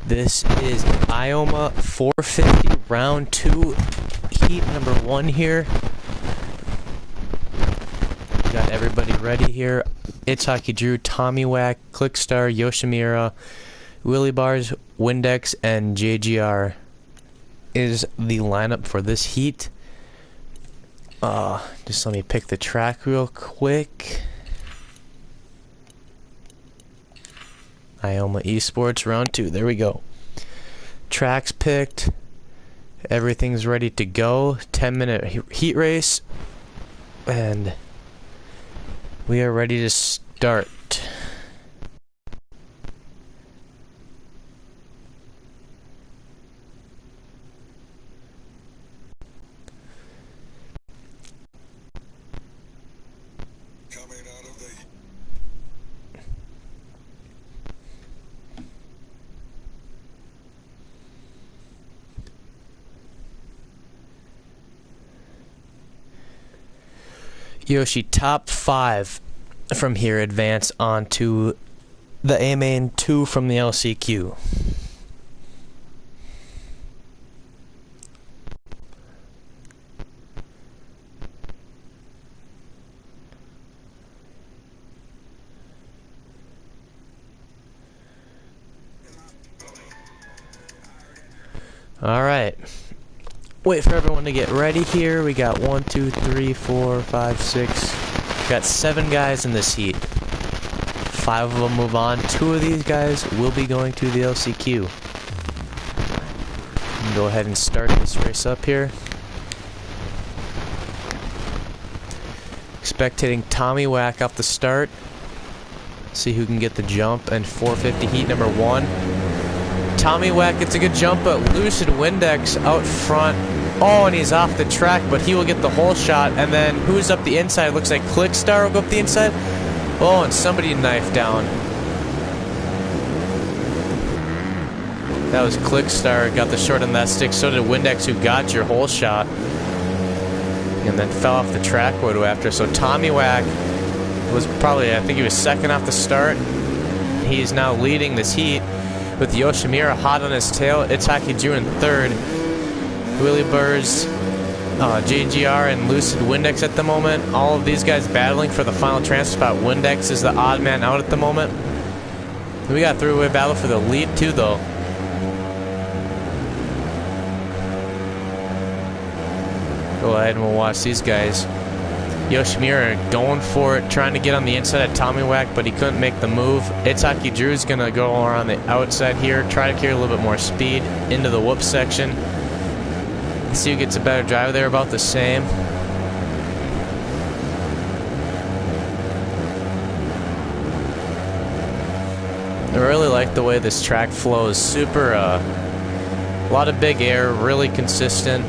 This is Ioma 450 round 2, heat number 1 here. Got everybody ready here. It's Hockey Drew, Tommy Wack, Clickstar, Yoshimura, Willie Bars, Windex, and JGR is the lineup for this heat. Just let me pick the track real quick. Ioma Esports round 2. There we go. Tracks picked. Everything's ready to go. 10-minute heat race. And we are ready to start. Coming out of the Yoshi, top 5 from here advance on to the A-Main 2 from the LCQ. Alright. Wait for everyone to get ready here. We got 1, 2, 3, 4, 5, 6. Got 7 guys in this heat. 5 of them move on. 2 of these guys will be going to the LCQ. Go ahead and start this race up here. Spectating Tommy Wack off the start. See who can get the jump. And 450 heat number 1. Tommy Wack gets a good jump, but Lucid Windex out front. Oh, and he's off the track, but he will get the whole shot. And then who's up the inside? Looks like Clickstar will go up the inside. Oh, and somebody knifed down. That was Clickstar, got the short on that stick. So did Windex, who got your whole shot. And then fell off the track or after. So Tommy Wack was probably, I think he was second off the start. He's now leading this heat with Yoshimura hot on his tail. It's Hockey Drew in third. Willie Burrs, JGR, and Lucid Windex at the moment. All of these guys battling for the final transfer spot. Windex is the odd man out at the moment. We got a three-way battle for the lead too, though. Go ahead and we'll watch these guys. Yoshimura going for it, trying to get on the inside of Tommy Wack, but he couldn't make the move. It's Hockey Drew's going to go around the outside here, try to carry a little bit more speed into the whoop section. See who gets a better drive there, about the same. I really like the way this track flows. Super, a lot of big air, really consistent.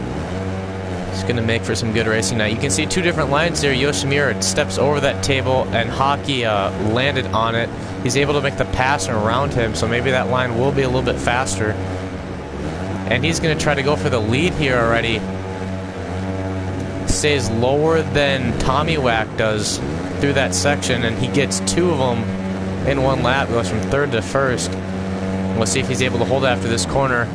It's going to make for some good racing. Now you can see 2 different lines there. Yoshimura steps over that table and Hockey landed on it. He's able to make the pass around him, so maybe that line will be a little bit faster. And he's going to try to go for the lead here already. Stays lower than Tommy Wack does through that section, and he gets 2 of them in 1 lap. Goes from third to first. We'll see if he's able to hold it after this corner.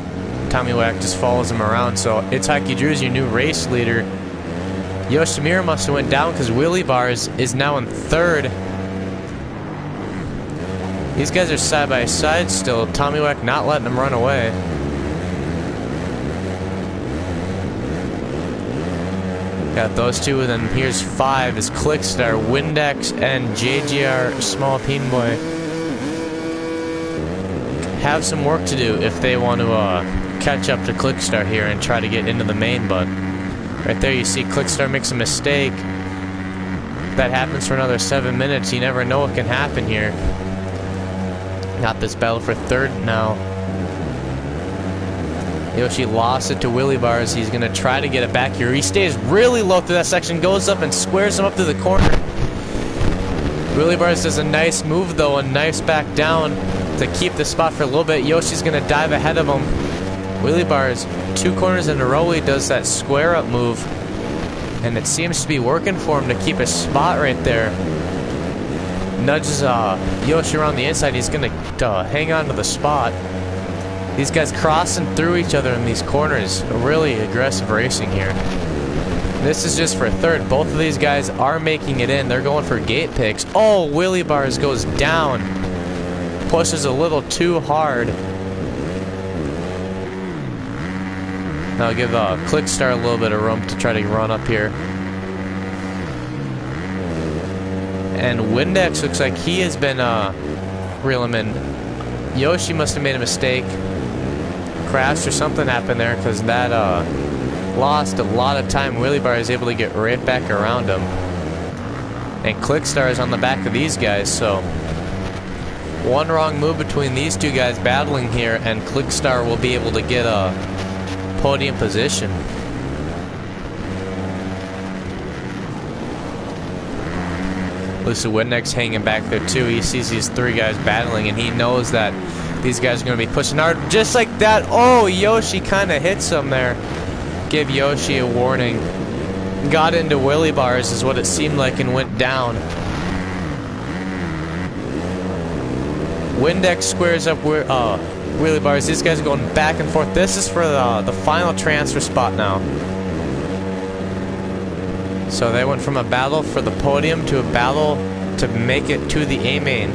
Tommy Wack just follows him around. So it's Hockey Drew's your new race leader. Yoshimura must have went down because Willie Bars is now in third. These guys are side by side still. Tommy Wack not letting them run away. Got those 2, and then here's 5 is Clickstar, Windex, and JGR Small Peen Boy. Have some work to do if they want to catch up to Clickstar here and try to get into the main, but right there you see Clickstar makes a mistake. If that happens for another 7 minutes, you never know what can happen here. Got this battle for third now. Yoshi lost it to Willie Bars. He's going to try to get it back here. He stays really low through that section, goes up and squares him up to the corner. Willie Bars does a nice move, though, and knifes back down to keep the spot for a little bit. Yoshi's going to dive ahead of him. Willie Bars, 2 corners in a row, he does that square up move. And it seems to be working for him to keep his spot right there. Nudges Yoshi around the inside. He's going to hang on to the spot. These guys crossing through each other in these corners. Really aggressive racing here. This is just for third. Both of these guys are making it in. They're going for gate picks. Oh, wheelie bars goes down. Pushes a little too hard. Now give Clickstar a little bit of room to try to run up here. And Windex looks like he has been reeling in. Yoshi must have made a mistake. Crashed or something happened there, because that lost a lot of time. Wheelie Bar is able to get right back around him. And Clickstar is on the back of these guys, so one wrong move between these two guys battling here, and Clickstar will be able to get a podium position. Lucy Windex hanging back there too. He sees these three guys battling, and he knows that these guys are going to be pushing hard. Just like that. Oh, Yoshi kind of hits him there. Give Yoshi a warning. Got into wheelie bars is what it seemed like, and went down. Windex squares up wheelie bars. These guys are going back and forth. This is for the final transfer spot now. So they went from a battle for the podium to a battle to make it to the A main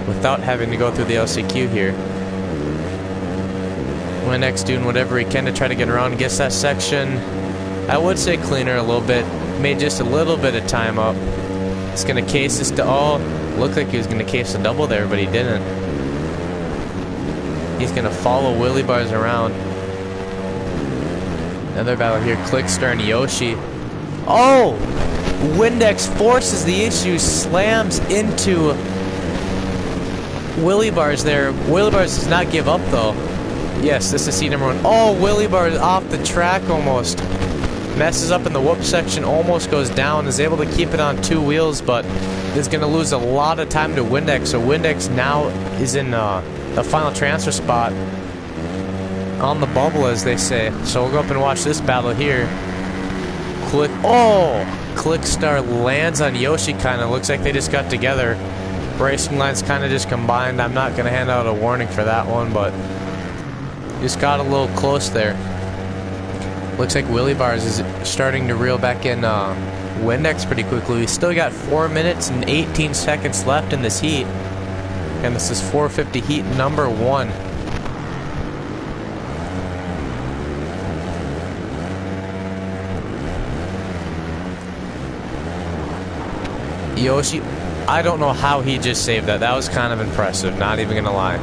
without having to go through the LCQ here. Windex doing whatever he can to try to get around, gets that section, I would say cleaner a little bit, made just a little bit of time up. It's going to case this to, oh, looked like he was going to case the double there, but he didn't. He's going to follow wheelie bars around. Another battle here, Clickstar and Yoshi. Oh! Windex forces the issue, slams into wheelie bars there. Wheelie bars does not give up though. Yes, this is seat number one. Oh, wheelie bars off the track almost. Messes up in the whoop section, almost goes down, is able to keep it on two wheels, but is going to lose a lot of time to Windex. So Windex now is in the final transfer spot on the bubble, as they say. So we'll go up and watch this battle here. Clickstar lands on Yoshi, kind of looks like they just got together. Racing lines kind of just combined. I'm not going to hand out a warning for that one, but just got a little close there. Looks like Wheelie Bars is starting to reel back in Windex pretty quickly. We still got 4 minutes and 18 seconds left in this heat, and this is 450 heat number one. Yoshi, I don't know how he just saved that. That was kind of impressive, not even gonna lie.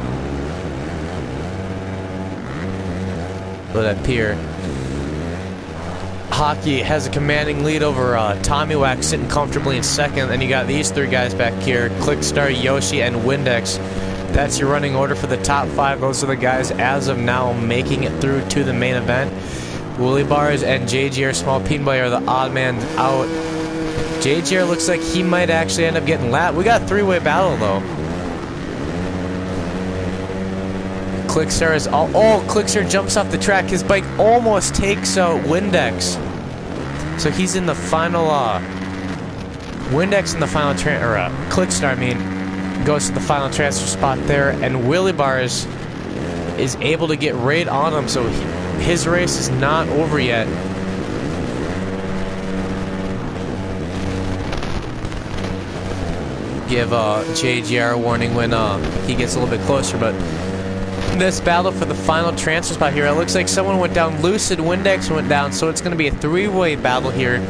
But up here, Hockey has a commanding lead over Tommy Wax, sitting comfortably in second. Then you got these three guys back here, Clickstar, Yoshi, and Windex. That's your running order for the top five. Those are the guys as of now making it through to the main event. Wheelie Bars and JGR Small Peen Boy are the odd man out. JGR looks like he might actually end up getting lapped. We got a three-way battle though. Clickstar is all. Oh, Clickstar jumps off the track. His bike almost takes out Windex. So he's in the final. Windex in the final Clickstar, I mean, goes to the final transfer spot there, and Wheelie Bars is able to get right on him. So his race is not over yet. Give JGR a warning when he gets a little bit closer, but this battle for the final transfer spot here, it looks like someone went down. Lucid Windex went down, so it's going to be a three-way battle here.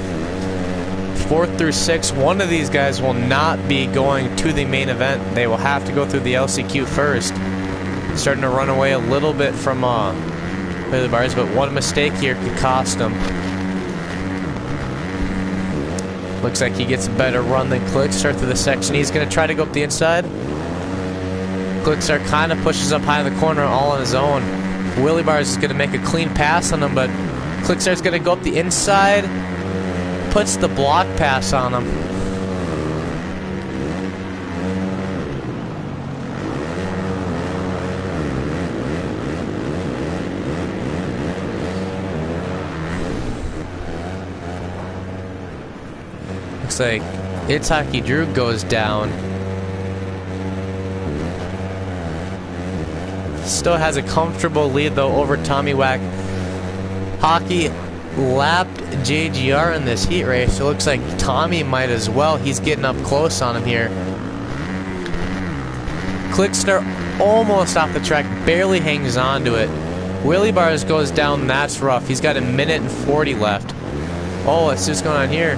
4th through 6th. One of these guys will not be going to the main event. They will have to go through the LCQ first. Starting to run away a little bit from Wheelie Bars, but one mistake here could cost him. Looks like he gets a better run than Clickstar through the section. He's going to try to go up the inside. Clickstar kind of pushes up high in the corner all on his own. Wheelie Bars is going to make a clean pass on him, but Clickstar's going to go up the inside. Puts the block pass on him. Looks like It's Hockey Drew goes down. still has a comfortable lead though over Tommy Wack. Hockey lapped JGR in this heat race. It looks like Tommy might as well. He's getting up close on him here. Clickstar almost off the track, barely hangs on to it. Willie Bars goes down, that's rough. He's got 1:40 left. Oh, what's just going on here?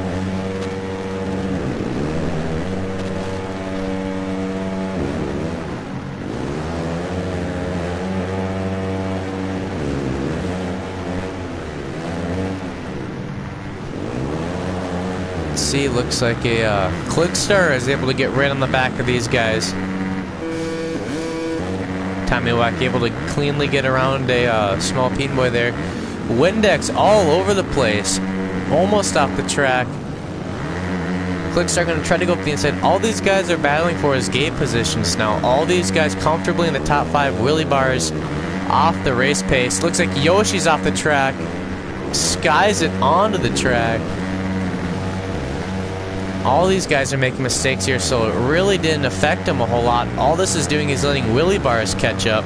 See, looks like a Clickstar is able to get right on the back of these guys. Tommy Wack able to cleanly get around a small peen boy there. Windex all over the place, almost off the track. Clickstar going to try to go up the inside. All these guys are battling for his gate positions now. All these guys comfortably in the top 5. Willie Bars off the race pace. Looks like Yoshi's off the track. Skies it onto the track. All these guys are making mistakes here, so it really didn't affect him a whole lot. All this is doing is letting Willie Bars catch up.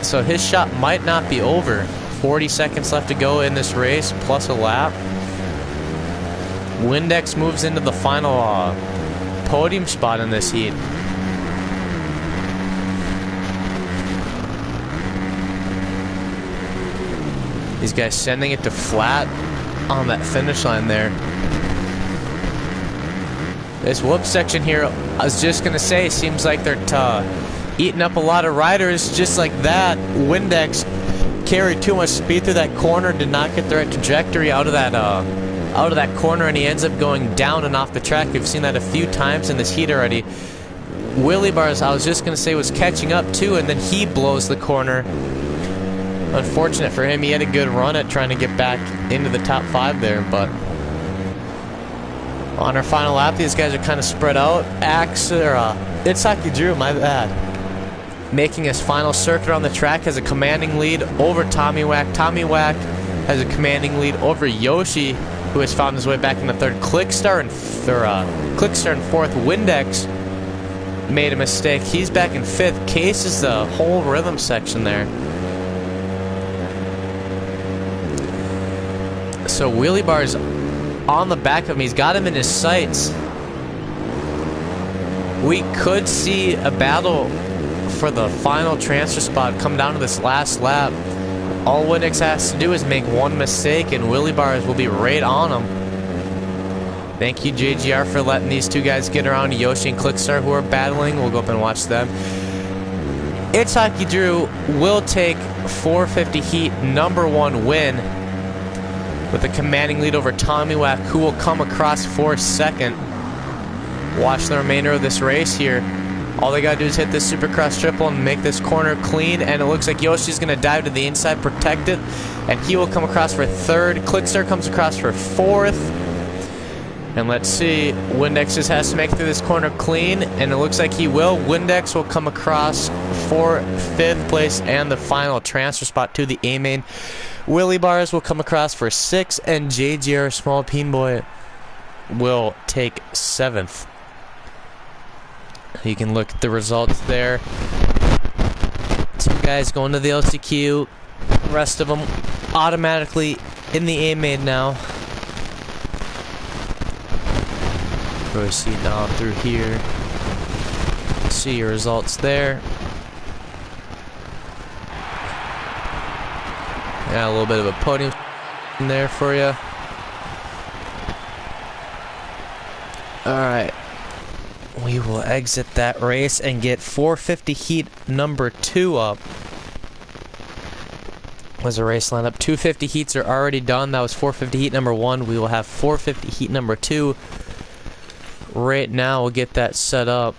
So his shot might not be over. 40 seconds left to go in this race, plus a lap. Windex moves into the final podium spot in this heat. These guys sending it to flat on that finish line there. This whoop section here, I was just going to say, seems like they're eating up a lot of riders just like that. Windex carried too much speed through that corner, did not get the right trajectory out of that corner, and he ends up going down and off the track. We've seen that a few times in this heat already. Willie Bars, I was just going to say, was catching up too, and then he blows the corner. Unfortunate for him, he had a good run at trying to get back into the top 5 there, but on our final lap, these guys are kind of spread out. Itsuki Drew, my bad, making his final circuit on the track, has a commanding lead over Tommy Wack. Tommy Wack has a commanding lead over Yoshi, who has found his way back in the 3rd. Clickstar in 4th. Windex made a mistake. He's back in 5th. Case is the whole rhythm section there. So Willie Bars on the back of him. He's got him in his sights. We could see a battle for the final transfer spot come down to this last lap. All Windex has to do is make one mistake and Willie Bars will be right on him. Thank you, JGR, for letting these two guys get around. Yoshi and Clickstar, who are battling. We'll go up and watch them. Itsuki Drew will take 450 heat #1 win with a commanding lead over Tommy Wack, who will come across for 2nd. Watch the remainder of this race here. All they gotta do is hit this Supercross triple and make this corner clean, and it looks like Yoshi's gonna dive to the inside, protect it, and he will come across for 3rd. Clickstar comes across for 4th. And let's see, Windex just has to make it through this corner clean, and it looks like he will. Windex will come across for 5th place and the final transfer spot to the A-main. Willie Bars will come across for 6th, and JGR Small Peen Boy will take 7th. You can look at the results there. 2 guys going to the LCQ. The rest of them automatically in the A-main now. Proceed on through here. See your results there. Yeah, a little bit of a podium in there for you. Alright. We will exit that race and get 450 heat #2 up. Was a race lineup. 250 heats are already done. That was 450 heat #1. We will have 450 heat #2. Right now, we'll get that set up.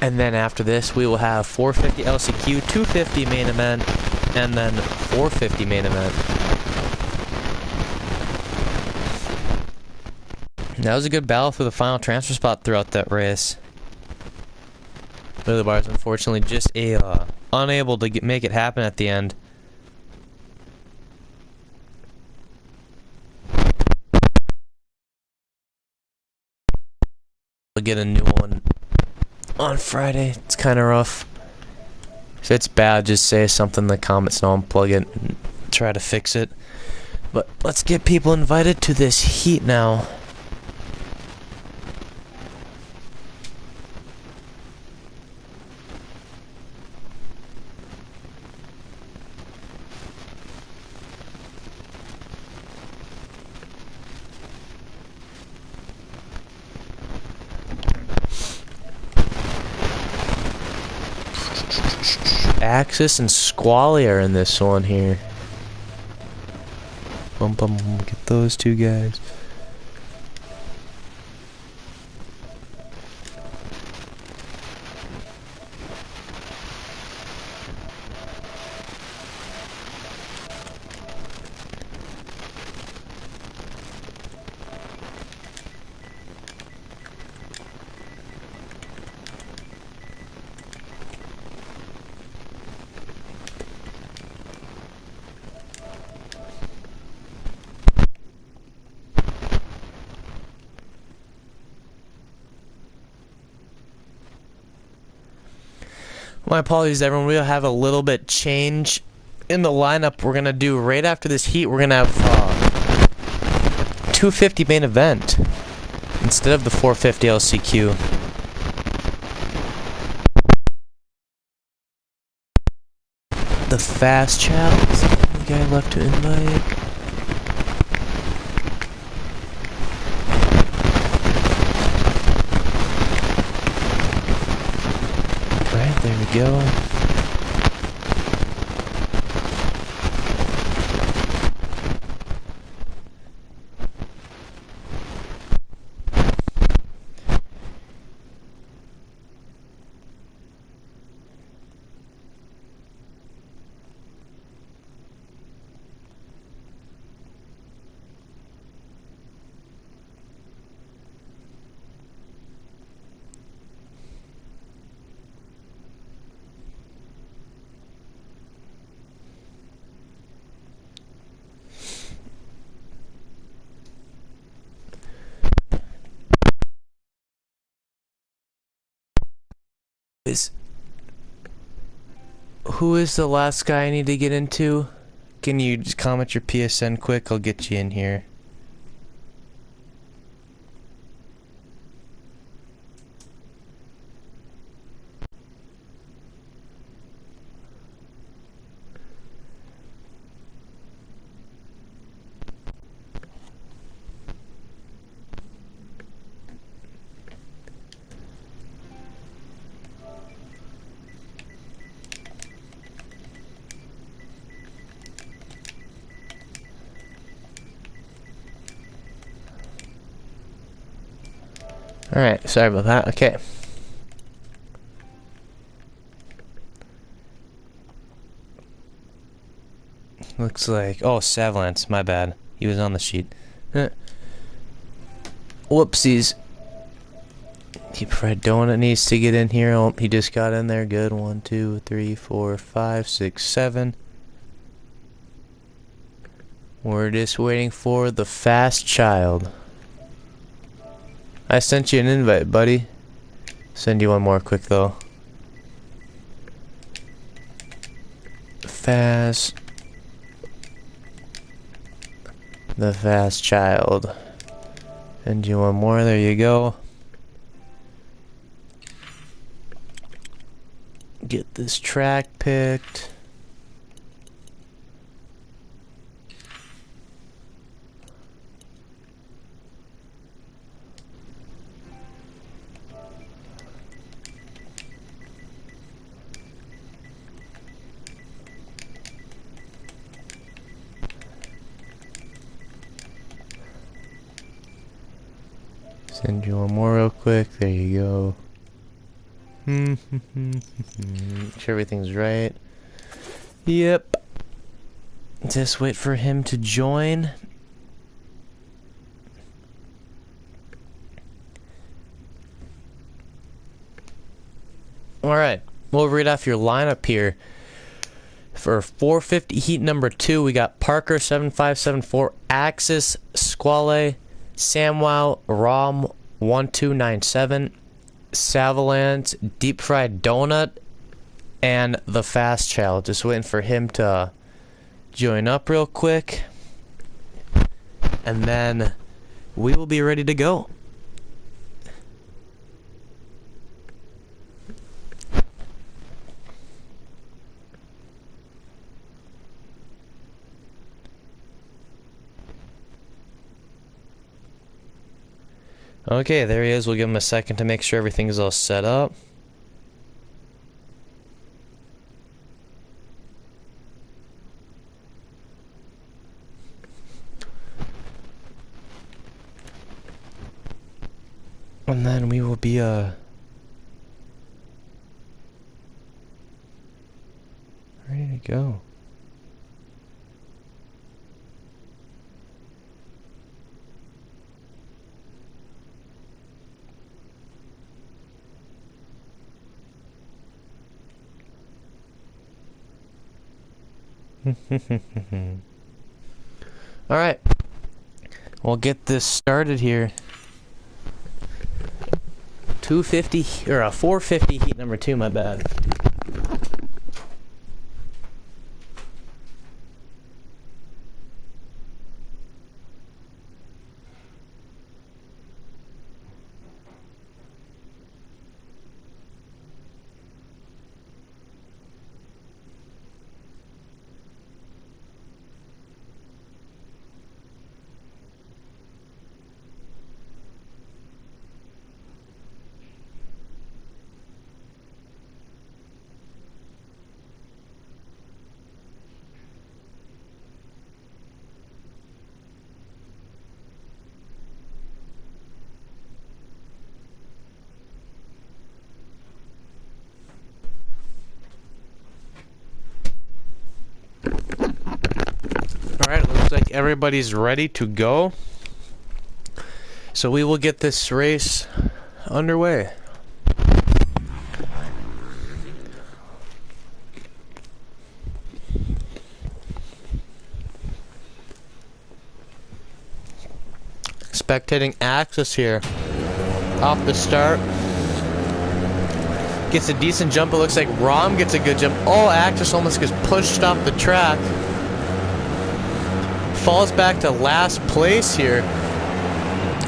And then after this, we will have 450 LCQ, 250 main event, and then 450 main event. That was a good battle for the final transfer spot throughout that race. Willie Bars, unfortunately, just unable to make it happen at the end. get a new one on Friday. It's kind of rough. If it's bad, just say something in the comments and I'll unplug it and try to fix it. But let's get people invited to this heat now. Axis and Squally are in this one here. Bum, bum, bum, get those two guys. My apologies, everyone. We'll have a little bit change in the lineup. We're gonna do right after this heat. We're gonna have 250 main event instead of the 450 LCQ. The fast child. The guy left to invite. There we go. Who is the last guy I need to get into? Can you just comment your PSN quick? I'll get you in here. Alright, sorry about that. Okay. Looks like... Oh, Savlance. My bad. He was on the sheet. Whoopsies. Deep Fried Donut needs to get in here. Oh, he just got in there. Good. 1, 2, 3, 4, 5, 6, 7. We're just waiting for the fast child. I sent you an invite, buddy. Send you one more quick, though. Fast. The fast child. Send you one more. There you go. Get this track picked. Send you one more real quick. There you go. Make sure everything's right. Yep. Just wait for him to join. Alright. We'll read off your lineup here. For 450 heat number 2, we got Parker 7574, Axis, Squale, Samwow, Rom 1297, Savalanche, deep fried donut, and the fast challenge. Just waiting for him to join up real quick, and then we will be ready to go. Okay, there he is. We'll give him a second to make sure everything's all set up. And then we will be, ready to go. Alright. We'll get this started here. 250 or 450 heat number 2, my bad. Alright, looks like everybody's ready to go. So we will get this race underway. Spectating Axis here. Off the start. Gets a decent jump. It looks like Rom gets a good jump. Oh, Axis almost gets pushed off the track. Falls back to last place here.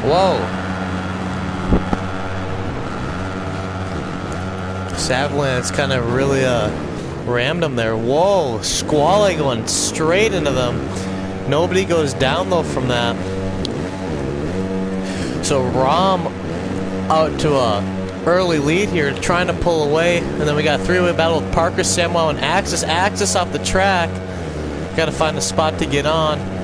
Whoa. Savalanche kind of really rammed him there. Whoa. Squally going straight into them. Nobody goes down though from that. So Rom out to a early lead here, trying to pull away. And then we got a three-way battle with Parker, Samuel, and Axis. Axis off the track. Got to find a spot to get on.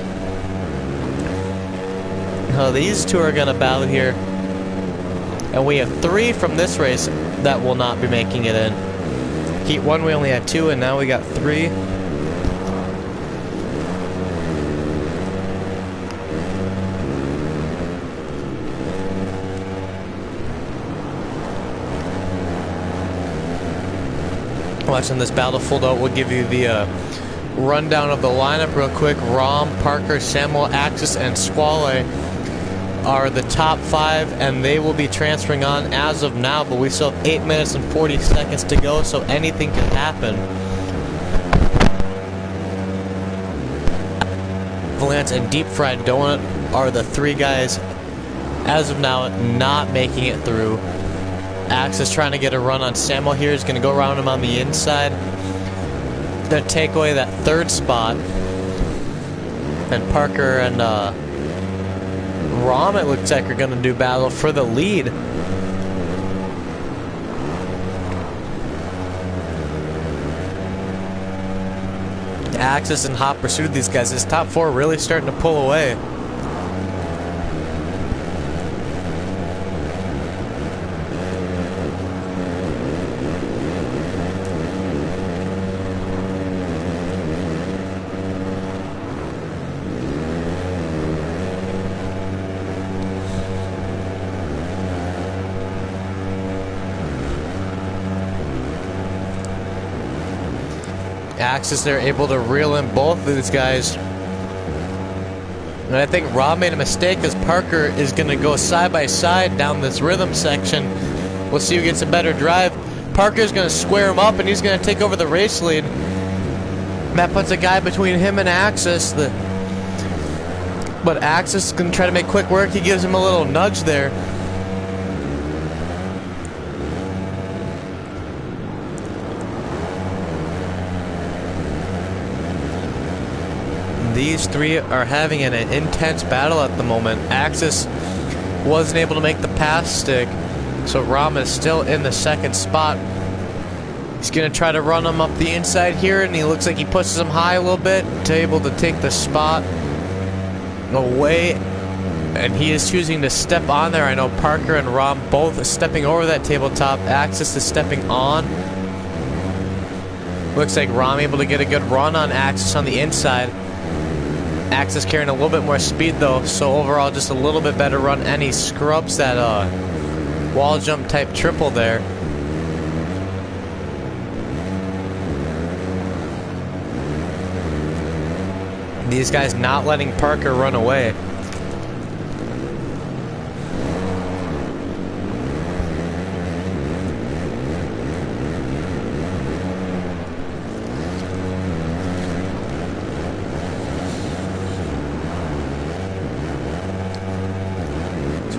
These two are going to battle here. And we have 3 from this race that will not be making it in. Heat 1 we only had 2, and now we got 3. Watching this battle fold out, we'll give you the rundown of the lineup real quick. Rom, Parker, Samuel, Axis, and Squally are the top 5, and they will be transferring on as of now, but we still have 8 minutes and 40 seconds to go, so anything can happen. Avalanche and Deep Fried Donut are the 3 guys as of now not making it through. Axis trying to get a run on Samuel here. He's going to go around him on the inside. Then take away that 3rd spot. And Parker and Rom, it looks like, are going to do battle for the lead. Axis in hot pursuit of these guys. This top 4 really starting to pull away. Axis, they're able to reel in both of these guys. And I think Rob made a mistake, because Parker is going to go side by side down this rhythm section We'll see who gets a better drive. Parker's going to square him up, and he's going to take over the race lead. That puts a guy between him and Axis. But Axis is going to try to make quick work. He gives him a little nudge there. These three are having an intense battle at the moment. Axis wasn't able to make the pass stick, so Ram is still in the second spot. He's going to try to run him up the inside here, and he looks like he pushes him high a little bit to able to take the spot away. And he is choosing to step on there. I know Parker and Ram both stepping over that tabletop. Axis is stepping on. Looks like Ram able to get a good run on Axis on the inside. Axis carrying a little bit more speed though, so overall just a little bit better run, and he scrubs that wall jump type triple there. These guys not letting Parker run away.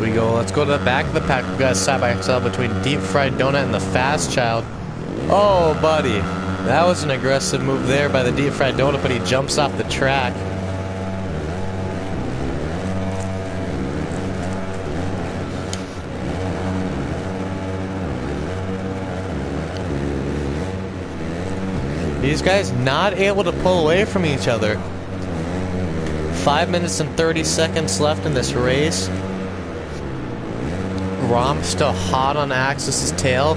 We go. Let's go to the back of the pack. We've got a side by side between Deep Fried Donut and the Fast Child. Oh, buddy. That was an aggressive move there by the Deep Fried Donut, but he jumps off the track. These guys not able to pull away from each other. 5 minutes and 30 seconds left in this race. Ram still hot on Axis's tail,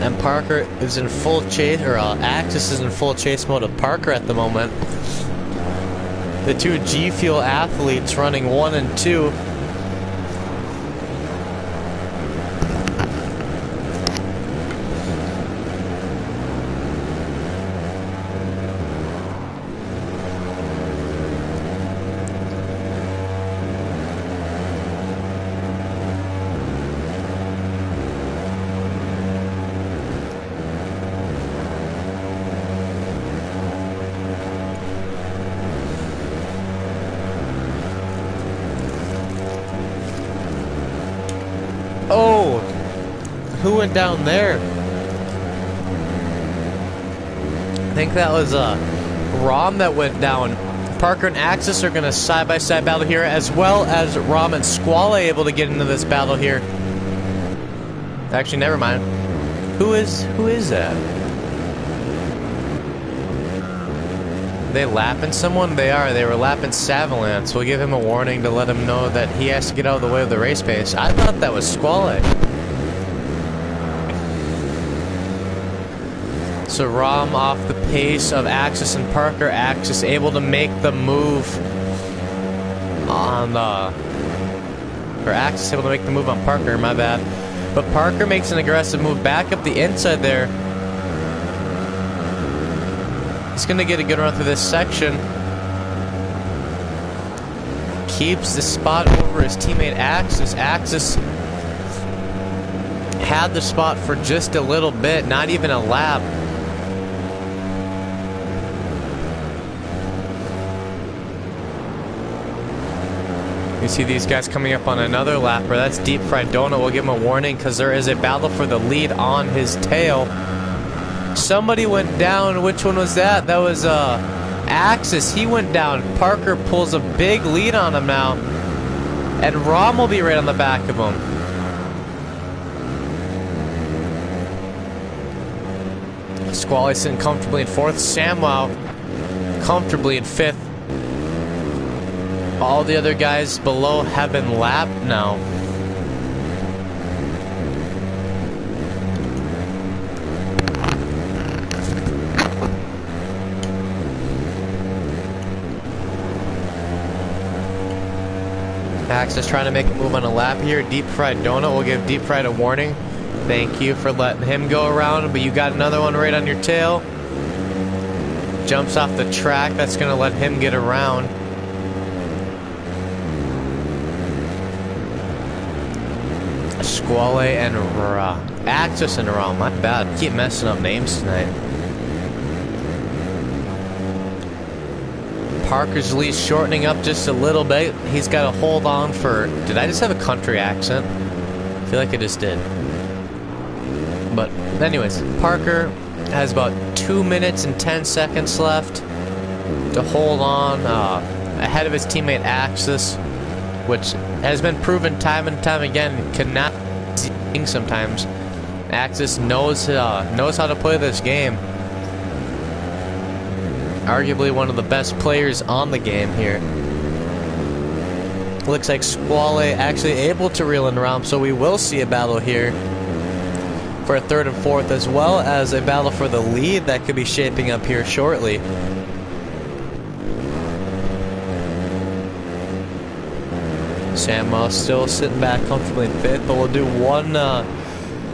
and Parker is in full chase, or Axis is in full chase mode of Parker at the moment. The two G Fuel athletes running 1 and 2. Oh, who went down there? I think that was Ram that went down. Parker and Axis are going to side-by-side battle here, as well as Ram and Squall able to get into this battle here. Actually, never mind. Who is that? Are they lapping someone? They are. They were lapping Savalance. We'll give him a warning to let him know that he has to get out of the way of the race pace. I thought that was Squall. So Ram off the pace of Axis and Parker. Axis able to make the move on or Axis able to make the move on Parker, my bad. But Parker makes an aggressive move back up the inside there. He's going to get a good run through this section. Keeps the spot over his teammate Axis. Axis had the spot for just a little bit, not even a lap. You see these guys coming up on another lapper. That's Deep Fried Donut. We'll give him a warning because there is a battle for the lead on his tail. Somebody went down. Which one was that? That was Axis. He went down. Parker pulls a big lead on him now. And Ram will be right on the back of him. Squally sitting comfortably in 4th. Samwow comfortably in 5th. All the other guys below have been lapped now. Axis trying to make a move on a lap here. Deep Fried Donut will give Deep Fried a warning. Thank you for letting him go around, but you got another one right on your tail. Jumps off the track. That's going to let him get around. Squale and Axis and Rom. My bad. Keep messing up names tonight. Parker's lead shortening up just a little bit. He's got to hold on for... Did I just have a country accent? I feel like I just did. But anyways, Parker has about 2 minutes and 10 seconds left to hold on ahead of his teammate Axis, which has been proven time and time again cannot be sometimes. Axis knows how to play this game. Arguably one of the best players on the game here. Looks like Squale actually able to reel in Rom, so we will see a battle here for a third and fourth, as well as a battle for the lead that could be shaping up here shortly. Samuel still sitting back comfortably in fifth, but we'll do one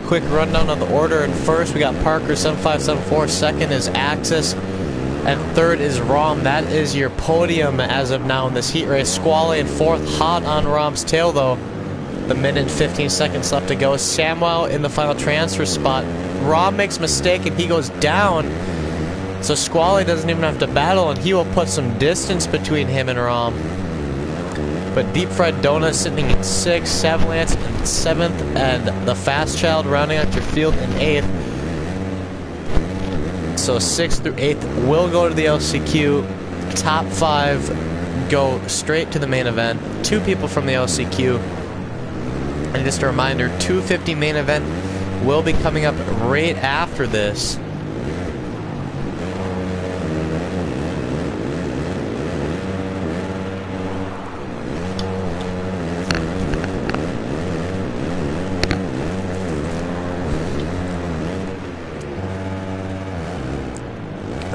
quick rundown of the order. And first, we got Parker 7574. Second is Axis, and third is Rom. That is your podium as of now in this heat race. Squale in fourth, hot on Rom's tail though. The minute and 15 seconds left to go. Samuel in the final transfer spot. Rom makes a mistake and he goes down. So Squale doesn't even have to battle, and he will put some distance between him and Rom. But Deep Fried Donut sitting in 6th, Savalance in 7th, and the Fast Child rounding out your field in 8th. So 6th through 8th will go to the LCQ. Top 5 go straight to the main event. 2 people from the LCQ. And just a reminder, 250 main event will be coming up right after this.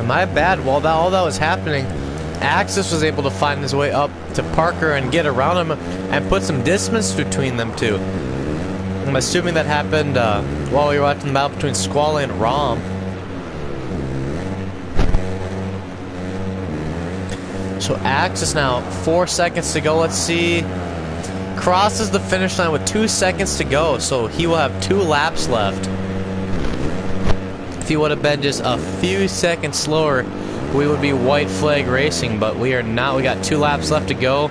My bad. While all that was happening, Axis was able to find his way up to Parker and get around him and put some distance between them two. I'm assuming that happened while we were watching the battle between Squale and Rom. So Axis now, 4 seconds to go. Let's see. Crosses the finish line with 2 seconds to go, so he will have 2 laps left. If he would have been just a few seconds slower, we would be white flag racing, but we are not. We got 2 laps left to go,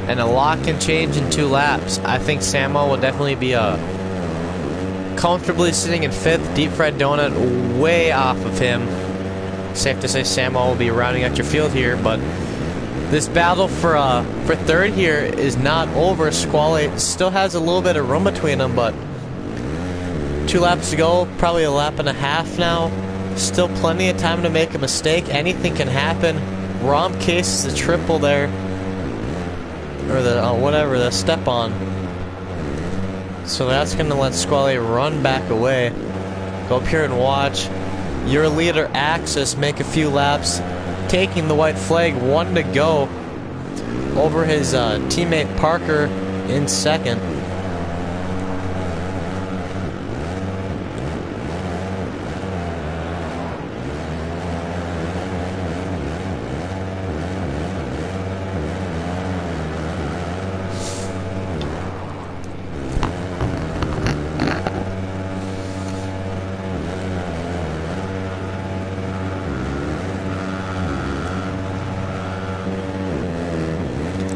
and a lot can change in 2 laps. I think Samuel will definitely be comfortably sitting in 5th. Deep Fried Donut way off of him. Safe to say Samuel will be rounding out your field here, but this battle for 3rd here is not over. Squale still has a little bit of room between them, but 2 laps to go, probably a lap and a half now. Still plenty of time to make a mistake. Anything can happen. Rom cases the triple there, or the whatever, the step on. So that's gonna let Squale run back away. Go up here and watch your leader Axis make a few laps, taking the white flag. 1 to go over his teammate Parker in 2nd.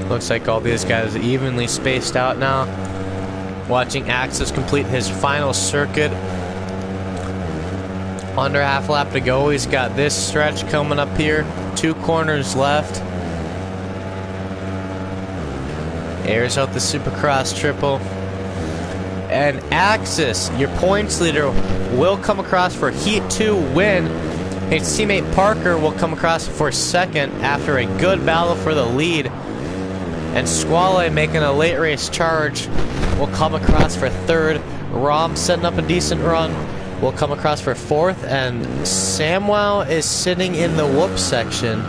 Looks like all these guys are evenly spaced out now. Watching Axis complete his final circuit. Under half lap to go. He's got this stretch coming up here. 2 corners left. Airs out the Supercross triple. And Axis, your points leader, will come across for Heat 2 win. His teammate Parker will come across for 2nd after a good battle for the lead. And Squale, making a late race charge, will come across for 3rd. Rom, setting up a decent run, will come across for 4th. And Samuel is sitting in the whoop section.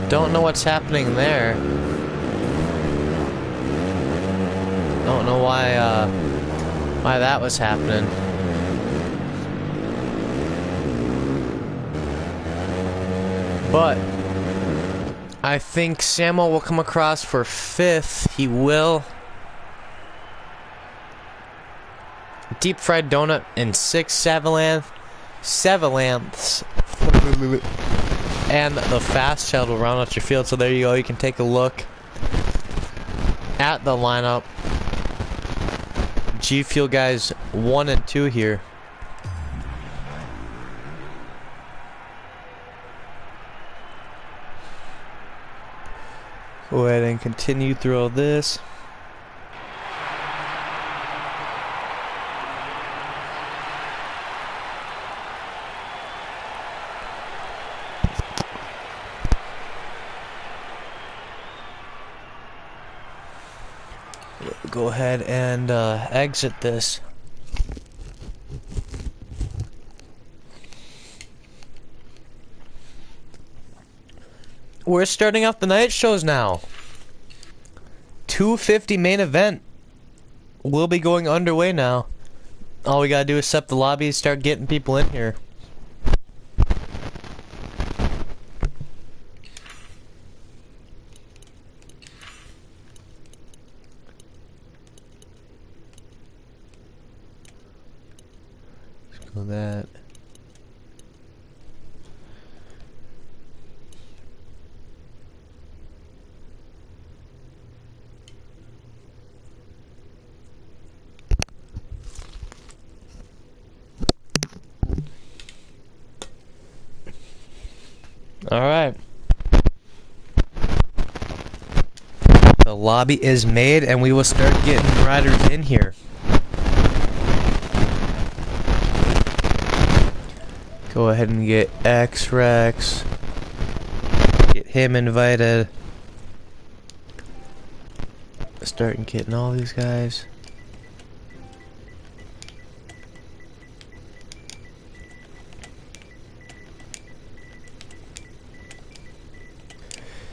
Don't know what's happening there. Don't know why that was happening. But I think Samuel will come across for 5th. He will. deep fried donut and 6 7-lanths. And the fast child will round out your field. So there you go. You can take a look at the lineup. G Fuel guys 1 and 2 here. Go ahead and continue through all this. Go ahead and exit this. We're starting off the night shows now. 2:50 main event will be going underway now. All we gotta do is set up the lobby and start getting people in here. Let's go that. Alright. The lobby is made and we will start getting riders in here. Go ahead and get X-Rex. Get him invited. Starting getting all these guys.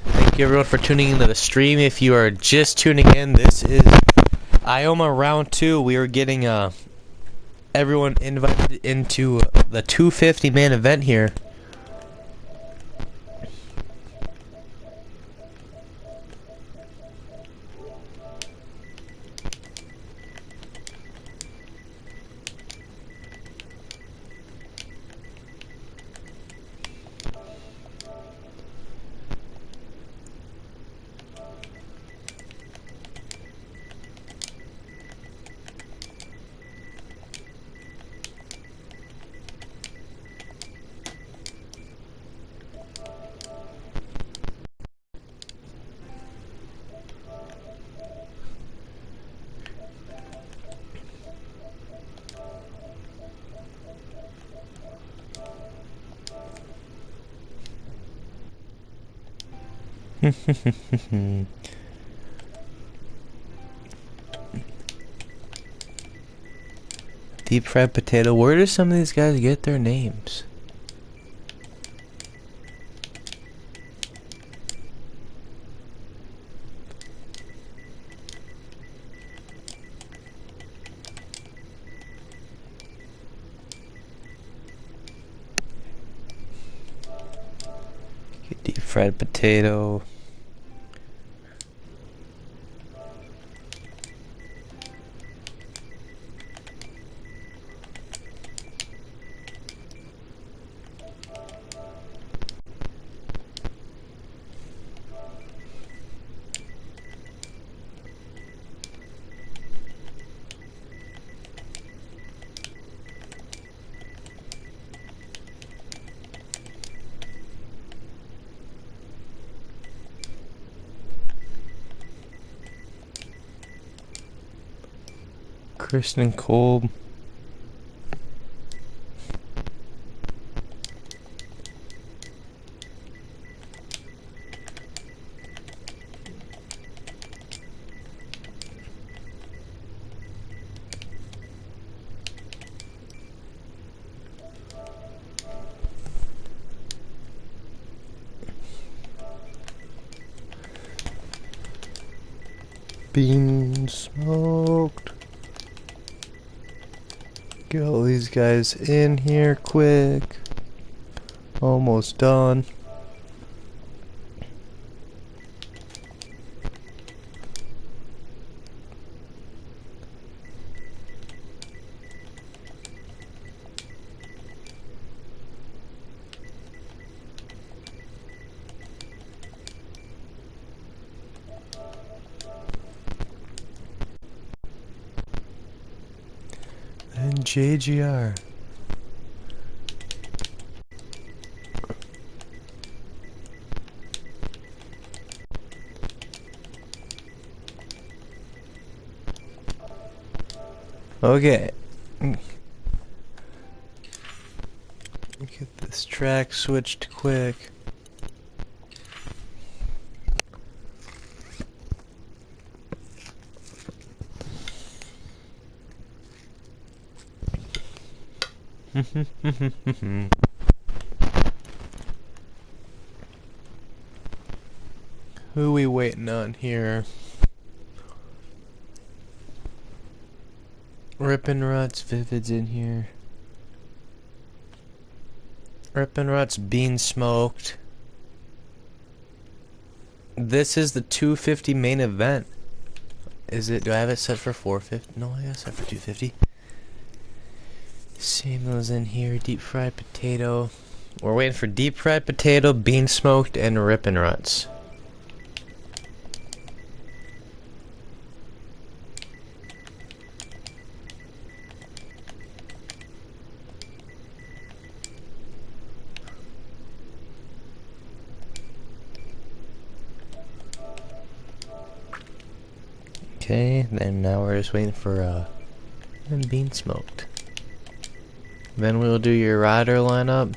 Thank you everyone for tuning into the stream. If you are just tuning in, this is Ioma round 2. We are getting everyone invited into the 250 man event here. Deep fried potato. Where do some of these guys get their names? Get deep fried potato. Kristen Kolb. Bean smoked. Get all these guys in here quick. Almost done. And JGR. Okay. Get this track switched quick. Who we waiting on here? Rippin' Ruts, Vivid's in here. Rippin' Ruts, Bean Smoked. This is the 250 main event. Is it? Do I have it set for 450? No, I got it set for 250. Samuel's in here. Deep fried potato. We're waiting for deep fried potato, Bean Smoked, and Rippin' Ruts. Okay, then now we're just waiting for Bean Smoked. Then we'll do your rider lineup.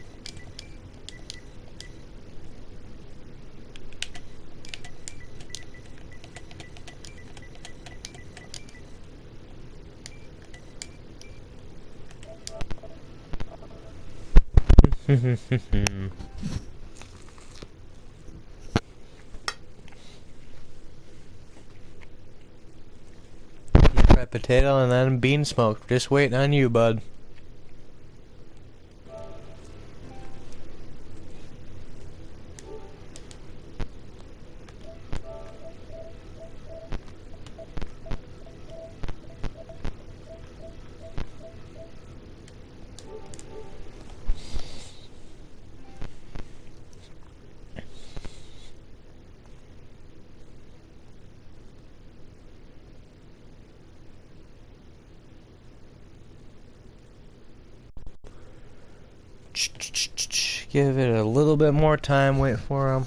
Deep fried potato and then Bean Smoked. Just waiting on you, bud. Give it a little bit more time, wait for him.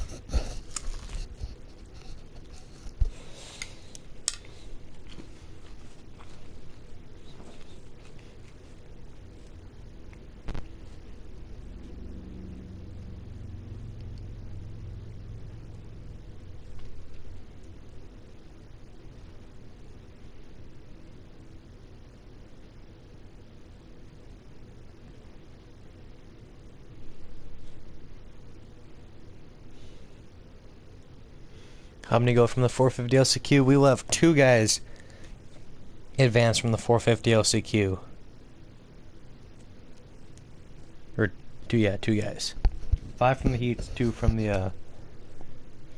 How many go from the 450 LCQ? We will have 2 guys advance from the 450 LCQ. Or 2 guys. 5 from the heats, 2 from the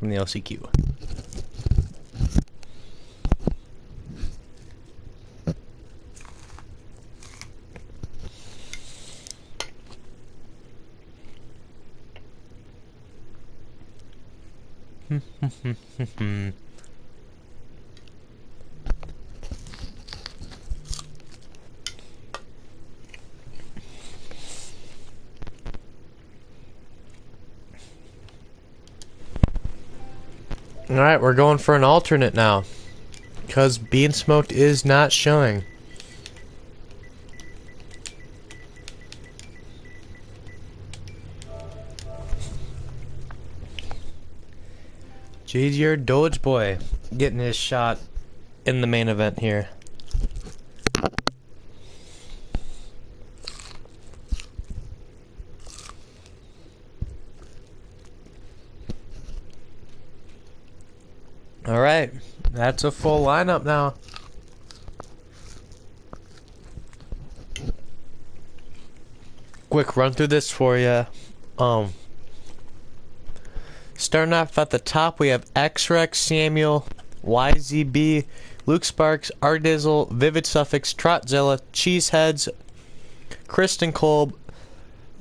LCQ. Alright, we're going for an alternate now. Because Bean Smoked is not showing. JGR Doge Boy getting his shot in the main event here. Alright, that's a full lineup now. Quick run through this for you. Starting off at the top, we have X-Rex, Samuel, YZB, Luke Sparks, Ardizzle, Vivid Suffix, Trotzilla, Cheeseheads, Kristen Kolb,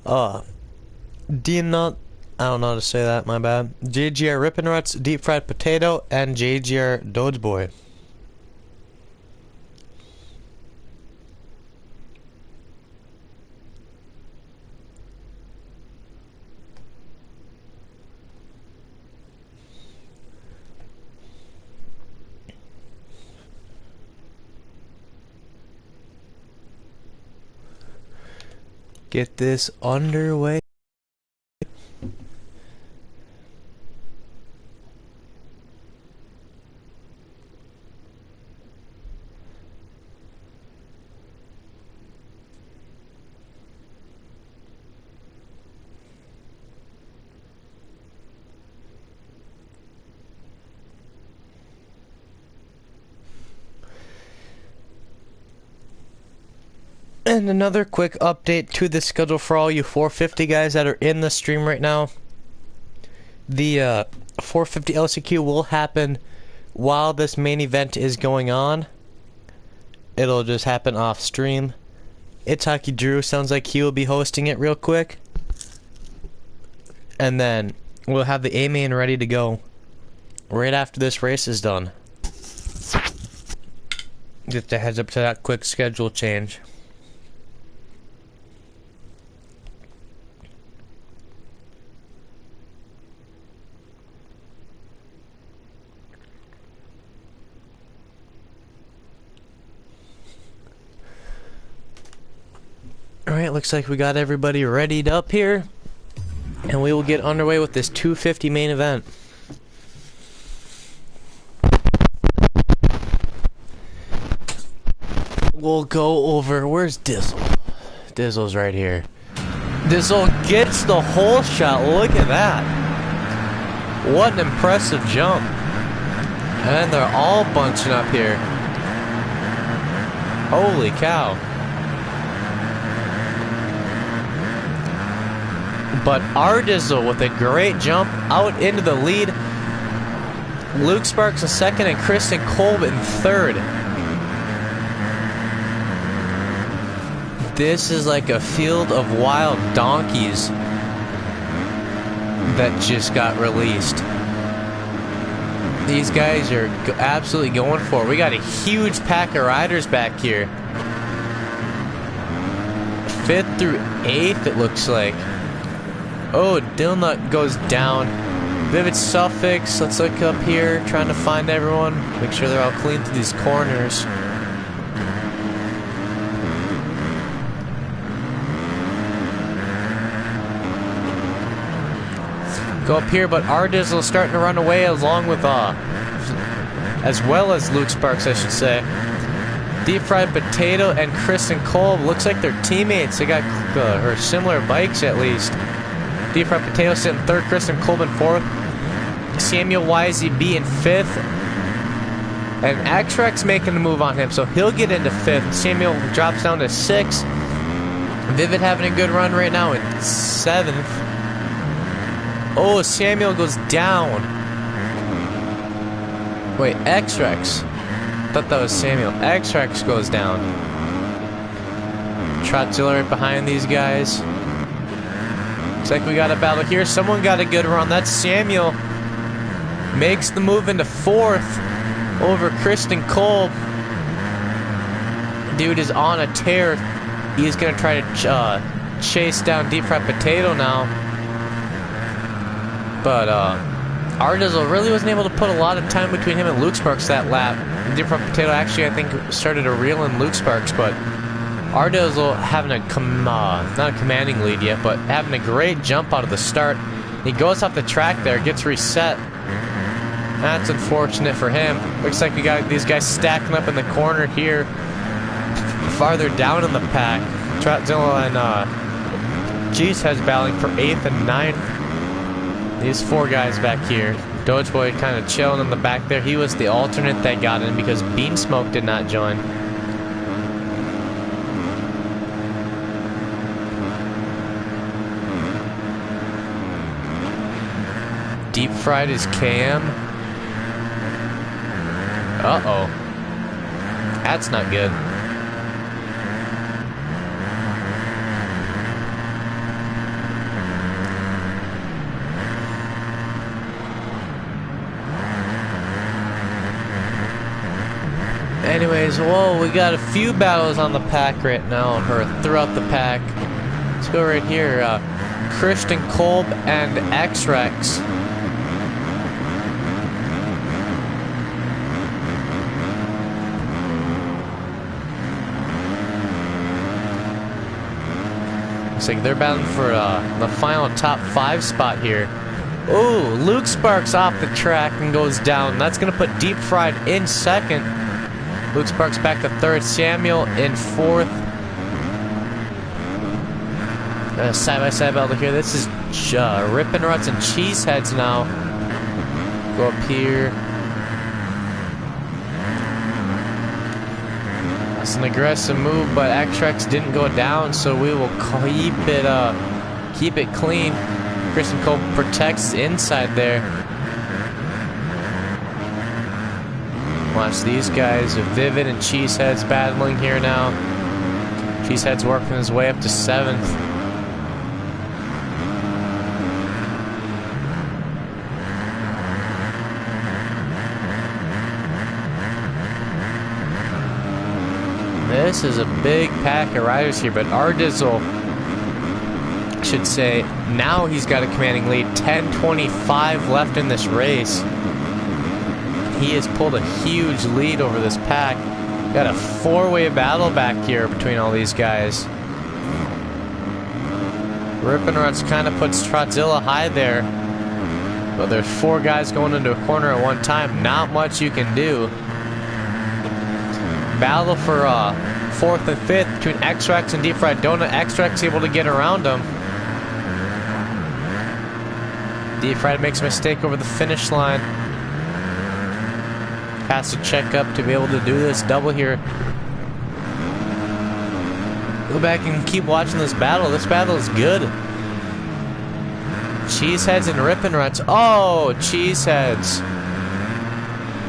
D-Nut, I don't know how to say that, my bad, JGR Rippin' Ruts, Deep Fried Potato, and JGR Doge Boy. get this underway. And another quick update to the schedule for all you 450 guys that are in the stream right now. The 450 LCQ will happen while this main event is going on. It'll just happen off stream. It's Hockey Drew sounds like he will be hosting it real quick. And then we'll have the A main ready to go right after this race is done. Just a heads up to that quick schedule change. Alright, looks like we got everybody readied up here. And we will get underway with this 250 main event. We'll go over... Where's Dizzle? Dizzle's right here. Dizzle gets the whole shot. Look at that. What an impressive jump. And they're all bunching up here. Holy cow. But Ardizzle with a great jump out into the lead. Luke Sparks in second and Kristen Kolb in third. This is like a field of wild donkeys that just got released. These guys are absolutely going for it. We got a huge pack of riders back here. 5th through 8th it looks like. Oh, Dilnut goes down. Vivid Suffix, let's look up here, trying to find everyone. Make sure they're all clean through these corners. Go up here, but Ardizzle starting to run away along with, as well as Luke Sparks, I should say. Deep Fried Potato and Kristen Kolb, looks like they're teammates. They got or similar bikes at least. Deep Fried Potato sitting third, Kristen Kolb in fourth, Samuel YZB in fifth, and X-Rex making a move on him, so he'll get into fifth. Samuel drops down to sixth. Vivid having a good run right now in seventh. Oh, Samuel goes down. Wait, X-Rex. Thought that was Samuel. X-Rex goes down. Trotzilla right behind these guys. Looks like we got a battle here. Someone got a good run. That's Samuel. Makes the move into fourth over Kristen Kolb. Dude is on a tear. He's going to try to chase down Deep Fried Potato now. But Ardizzle really wasn't able to put a lot of time between him and Luke Sparks that lap. Deep Fried Potato actually, I think, started to reel in Luke Sparks, but Ardizzle having a, not a commanding lead yet, but having a great jump out of the start. He goes off the track there, gets reset. That's unfortunate for him. Looks like we got these guys stacking up in the corner here, farther down in the pack. Trotzilla and Cheesehead's battling for 8th and 9th. These four guys back here. Doge Boy kind of chilling in the back there. He was the alternate that got in because Beansmoke did not join. Deep Fried is KM. Uh-oh. That's not good. Anyways, whoa, we got a few battles on the pack right now, or throughout the pack. Let's go right here. Kristen Kolb and X-Rex. Looks like they're battling for the final top 5 spot here. Ooh, Luke Sparks off the track and goes down. That's going to put Deep Fried in 2nd. Luke Sparks back to 3rd. Samuel in 4th. Side-by-side battle here. This is Rippin' Ruts and Cheeseheads now. Go up here. It's an aggressive move, but X-Rex didn't go down, so we will keep it clean. Christian Cole protects the inside there. Watch these guys, Vivid and Cheeseheads battling here now. Cheeseheads working his way up to 7th. This is a big pack of riders here, but Ardizzle, I should say, now he's got a commanding lead. 10:25 left in this race. He has pulled a huge lead over this pack. Got a 4-way battle back here between all these guys. Rippin' Ruts kind of puts Trotzilla high there, but there's 4 guys going into a corner at one time. Not much you can do. Battle for 4th and 5th between X-Rex and Deep Fried Donut. X-Rex able to get around him. Deep Fried makes a mistake over the finish line. Has to check up to be able to do this double here. Go back and keep watching this battle. This battle is good. Cheeseheads and Rippin' Ruts. Oh, Cheeseheads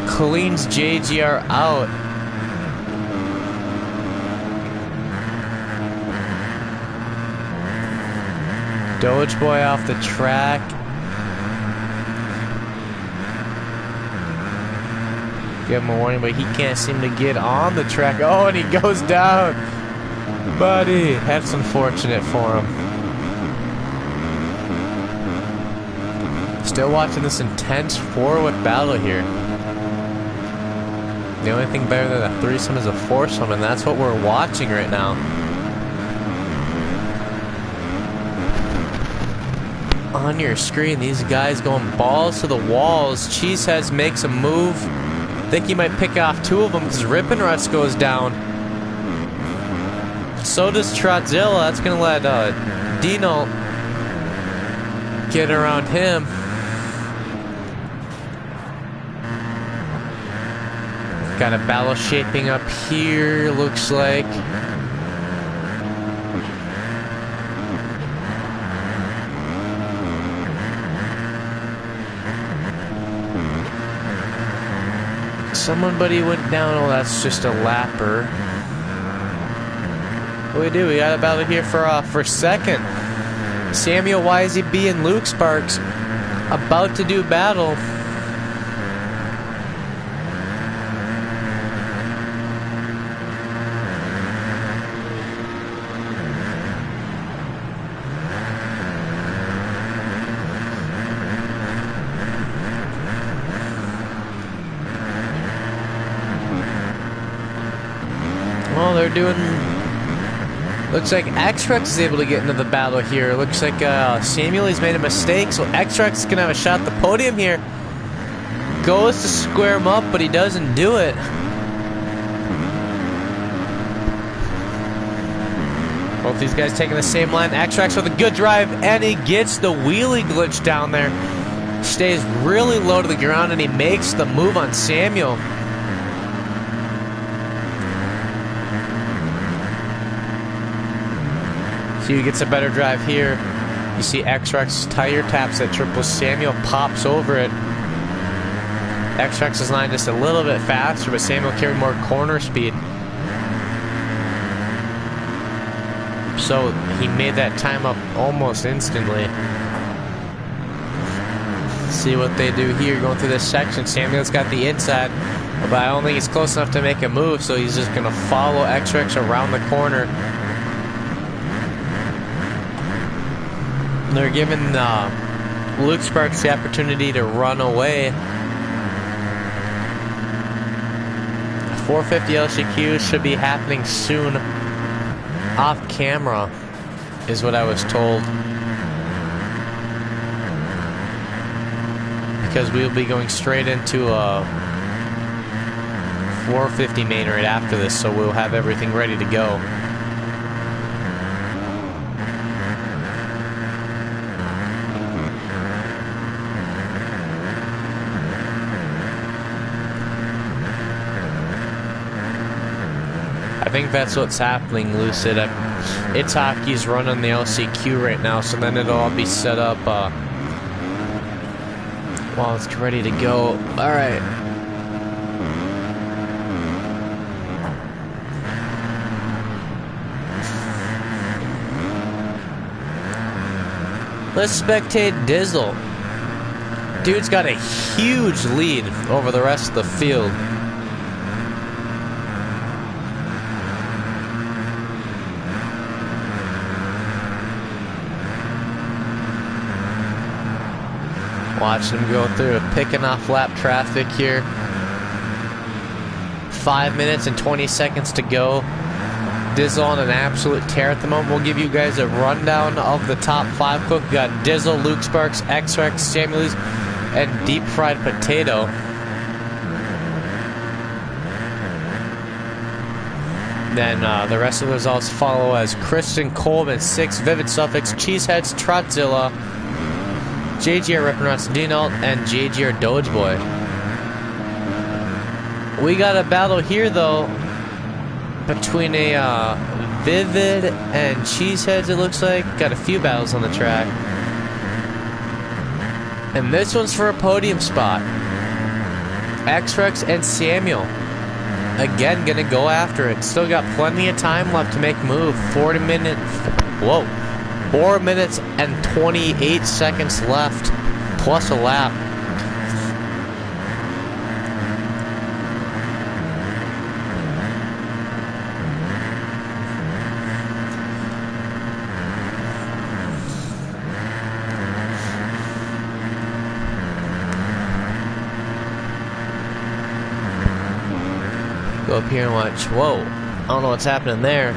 cleans JGR out. Doge Boy off the track. Give him a warning, but he can't seem to get on the track. Oh, and he goes down. Buddy, that's unfortunate for him. Still watching this intense 4-way battle here. The only thing better than a threesome is a foursome, and that's what we're watching right now. On your screen, these guys going balls to the walls. Cheeseheads makes a move. I think he might pick off 2 of them because Rippin' Ruts goes down. So does Trotzilla. That's going to let Dino get around him. Got a battle shaping up here, looks like. Somebody went down. Oh, that's just a lapper. What do? We got a battle here for 2nd. Samuel YZB and Luke Sparks about to do battle. Well, they're doing... Looks like X-Rex is able to get into the battle here. Looks like Samuel, he's made a mistake, so X-Rex is going to have a shot at the podium here. Goes to square him up, but he doesn't do it. Both these guys taking the same line. X-Rex with a good drive, and he gets the wheelie glitch down there. Stays really low to the ground, and he makes the move on Samuel. He gets a better drive here. You see X-Rex tire taps that triple. Samuel pops over it. X-Rex's line just a little bit faster, but Samuel carried more corner speed. So he made that time up almost instantly. See what they do here going through this section. Samuel's got the inside, but I don't think he's close enough to make a move, so he's just going to follow X-Rex around the corner. They're giving Luke Sparks the opportunity to run away. 450 LCQ should be happening soon off camera. is what I was told. Because we will be going straight into a 450 main right after this, so we'll have everything ready to go. I think that's what's happening, Lucid. Itaki's running the LCQ right now, so then it'll all be set up while it's ready to go. Alright. Let's spectate Dizzle. Dude's got a huge lead over the rest of the field. Watching him go through, picking off lap traffic here. 5 minutes and 20 seconds to go. Dizzle on an absolute tear at the moment. We'll give you guys a rundown of the top 5 quick. We got Dizzle, Luke Sparks, X-Rex, Samuels, and Deep Fried Potato. Then the rest of the results follow as Christian Coleman, 6, Vivid Suffix, Cheeseheads, Trotzilla, JGR Rippenrots, Dinolt, and JGR Dogeboy. We got a battle here though between a Vivid and Cheeseheads, it looks like. Got a few battles on the track. And this one's for a podium spot. X-Rex and Samuel. Again, gonna go after it. Still got plenty of time left to make a move. 40 minutes. Whoa. 4 minutes and 28 seconds left, plus a lap. Go up here and watch. Whoa, I don't know what's happening there.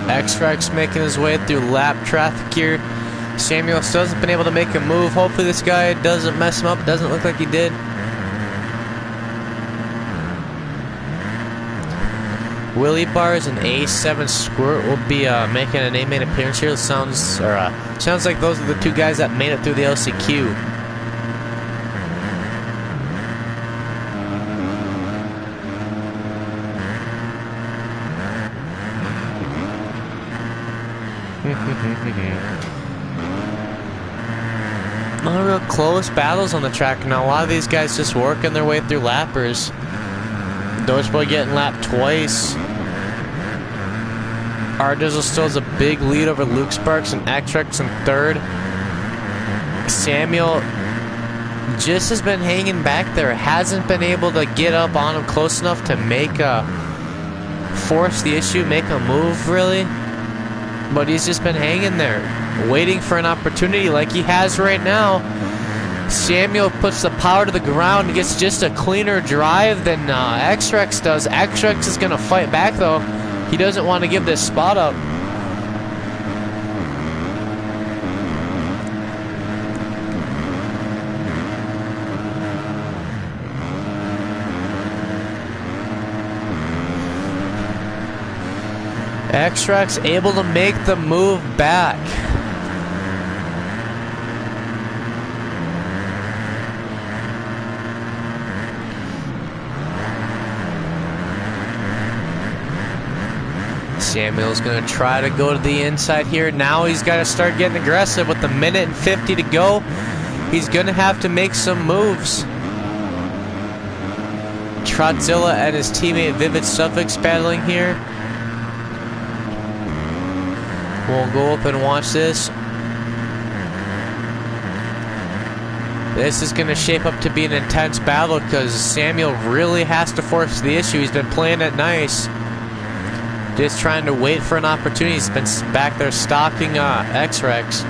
X-Rex making his way through lap traffic here. Samuel still hasn't been able to make a move. Hopefully this guy doesn't mess him up. Doesn't look like he did. Willie Bars and A7 Squirt will be making an 8-man appearance here. Sounds like those are the two guys that made it through the LCQ. Not real close battles on the track now. A lot of these guys just working their way through lappers. Dogeboy getting lapped twice. Dizzle still has a big lead over Luke Sparks and X-Rex in third. Samuel just has been hanging back there. Hasn't been able to get up on him close enough to make force the issue, make a move really. But he's just been hanging there, waiting for an opportunity like he has right now. Samuel puts the power to the ground and gets just a cleaner drive than X-Rex does. X-Rex is going to fight back though. He doesn't want to give this spot up. X-Rex able to make the move back. Samuel's going to try to go to the inside here. Now he's got to start getting aggressive with a minute and 50 to go. He's going to have to make some moves. Trotzilla and his teammate Vivid Suffix battling here. We'll go up and watch this. This is going to shape up to be an intense battle because Samuel really has to force the issue. He's been playing it nice. Just trying to wait for an opportunity. He's been back there stalking X-Rex.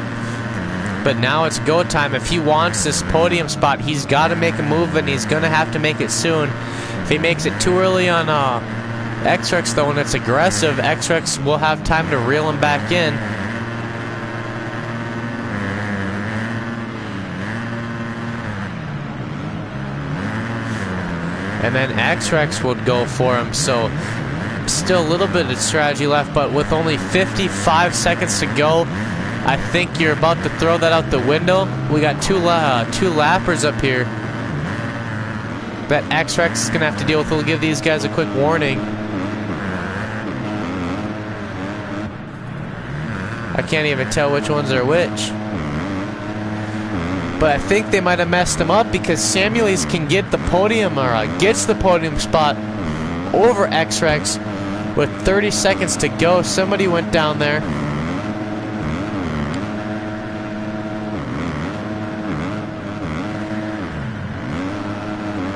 But now it's go time. If he wants this podium spot, he's got to make a move, and he's going to have to make it soon. If he makes it too early on X-Rex, though, when it's aggressive, X-Rex will have time to reel him back in. And then X-Rex would go for him, so still a little bit of strategy left, but with only 55 seconds to go, I think you're about to throw that out the window. We got two lappers up here that X-Rex is going to have to deal with. We'll give these guys a quick warning. I can't even tell which ones are which. But I think they might have messed him up because Samuels can get the podium, or gets the podium spot over X-Rex with 30 seconds to go. Somebody went down there.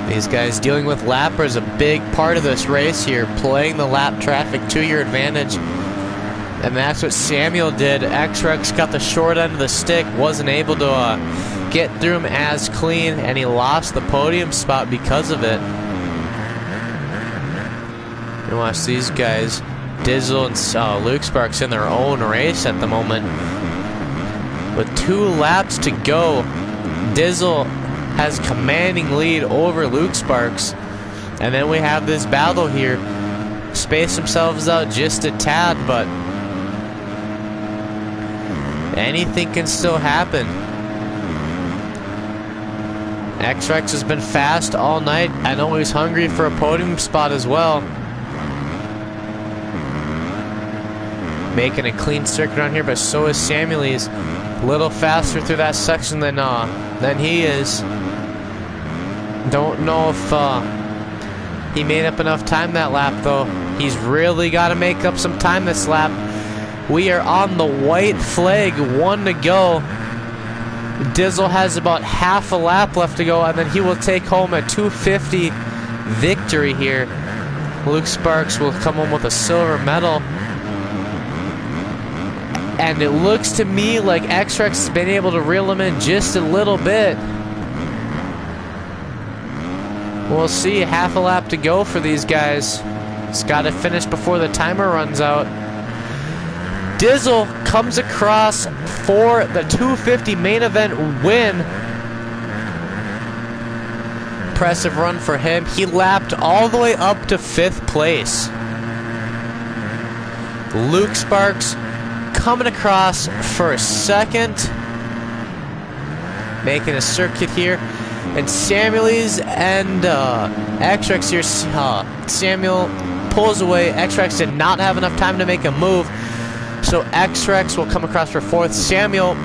These guys dealing with lappers, a big part of this race here, playing the lap traffic to your advantage. And that's what Samuel did. X-Rex got the short end of the stick, wasn't able to get through him as clean, and he lost the podium spot because of it. And watch these guys, Dizzle and Luke Sparks, in their own race at the moment. With 2 laps to go, Dizzle has commanding lead over Luke Sparks. And then we have this battle here. Space themselves out just a tad, but anything can still happen. X-Rex has been fast all night. I know he's hungry for a podium spot as well. Making a clean circuit on here, but so is Samuels. A little faster through that section than he is. Don't know if he made up enough time that lap, though. He's really got to make up some time this lap. We are on the white flag, 1 to go. Dizzle has about half a lap left to go, and then he will take home a 250 victory here. Luke Sparks will come home with a silver medal. And it looks to me like X-Rex has been able to reel him in just a little bit. We'll see, half a lap to go for these guys. It's got to finish before the timer runs out. Dizzle comes across for the 250 main event win. Impressive run for him. He lapped all the way up to 5th place. Luke Sparks coming across for a 2nd. Making a circuit here. And Samuels and X-Rex here. Samuel pulls away. X-Rex did not have enough time to make a move. So X-Rex will come across for 4th. Samuel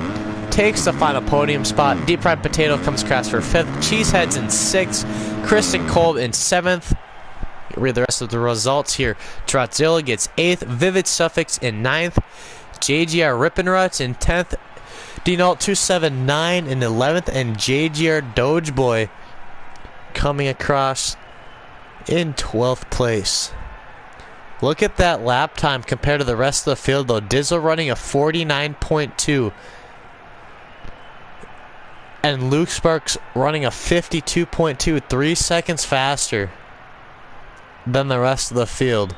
takes the final podium spot. Deep Fried Potato comes across for 5th. Cheeseheads in 6th. Kristen Kolb in 7th. Read the rest of the results here. Trotzilla gets 8th. Vivid Suffix in 9th. JGR Rippenruts in 10th. Denault 279 in 11th. And JGR Dogeboy coming across in 12th place. Look at that lap time compared to the rest of the field, though. Dizzle running a 49.2. And Luke Sparks running a 52.2. 3 seconds faster than the rest of the field.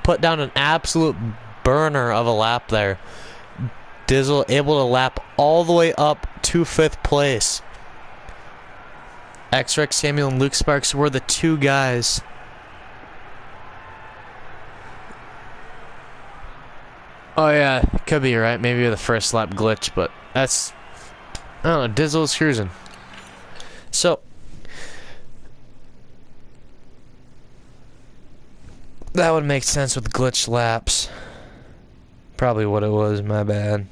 Put down an absolute burner of a lap there. Dizzle able to lap all the way up to 5th place. X-Rex, Samuel, and Luke Sparks were the 2 guys. Oh yeah, could be right. Maybe the first lap glitch, but that's... I don't know, Dizzle's cruising. So... that would make sense with glitch laps. Probably what it was, my bad.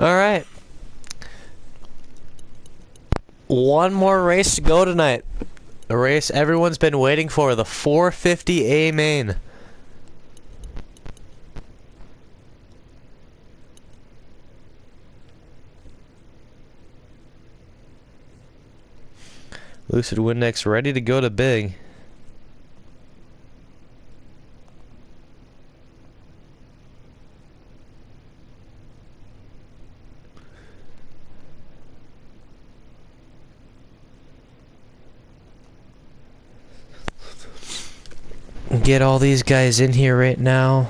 Alright. One more race to go tonight. The race everyone's been waiting for, the 450A main. Lucid Windex ready to go to big. Get all these guys in here right now.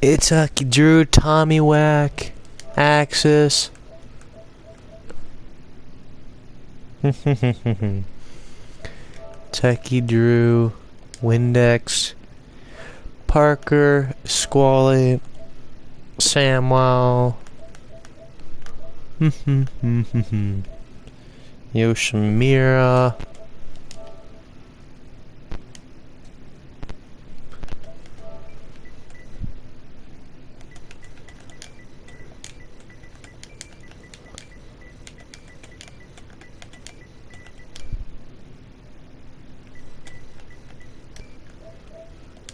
It's Drew, Tommy Whack, Axis. Techie Drew, Windex, Parker, Squally, Samwell. Yoshimura.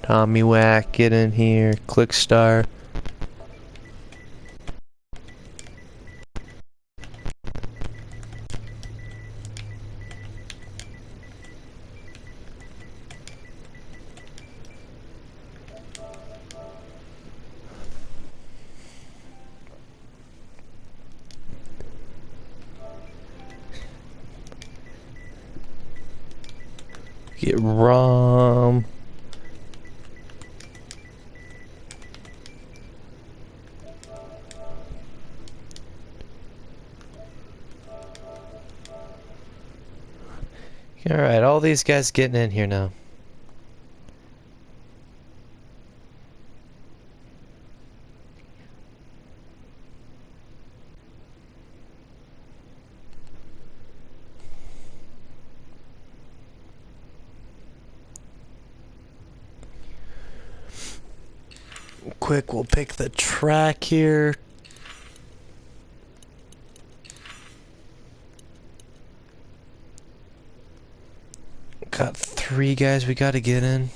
Tommy Whack, get in here. Clickstar. Get Rom. Alright, all these guys getting in here now. Quick, we'll pick the track here. Got 3 guys we gotta get in.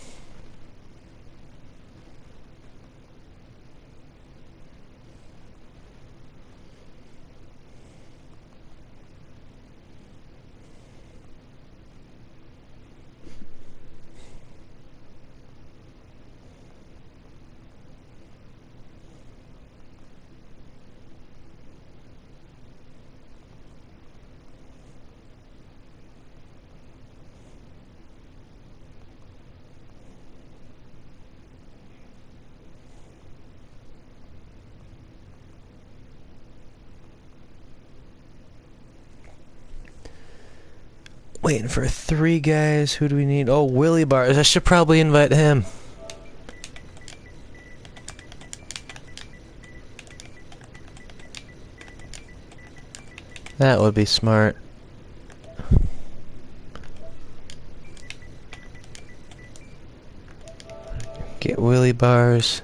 Waiting for 3 guys. Who do we need? Oh, Willie Bars. I should probably invite him. That would be smart. Get Willie Bars.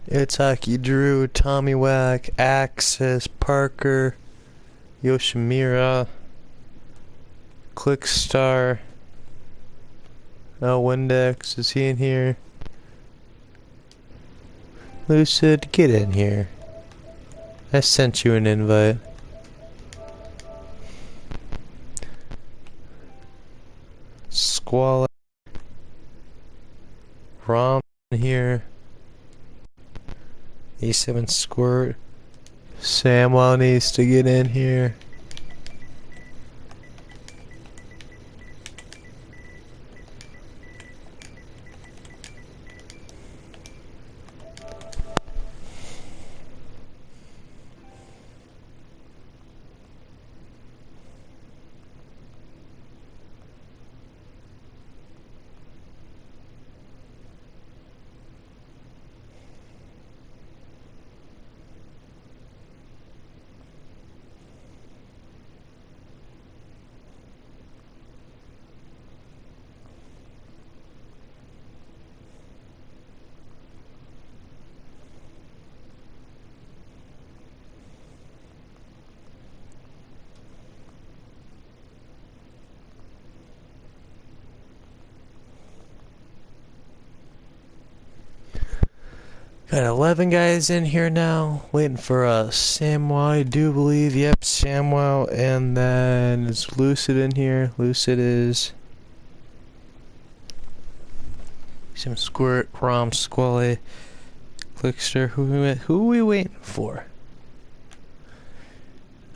Itaki Drew, Tommy Whack, Axis, Parker, Yoshimura, Clickstar. Oh, Windex, is he in here? Lucid, get in here. I sent you an invite. Squall. Rom in here. E7 Squirt. Samwell needs to get in here. Got 11 guys in here now, waiting for Samwell, I do believe. Yep, Samwell, and then is Lucid in here? Lucid is some Squirt, Rom, Squally, Clickster. Who are we waiting for?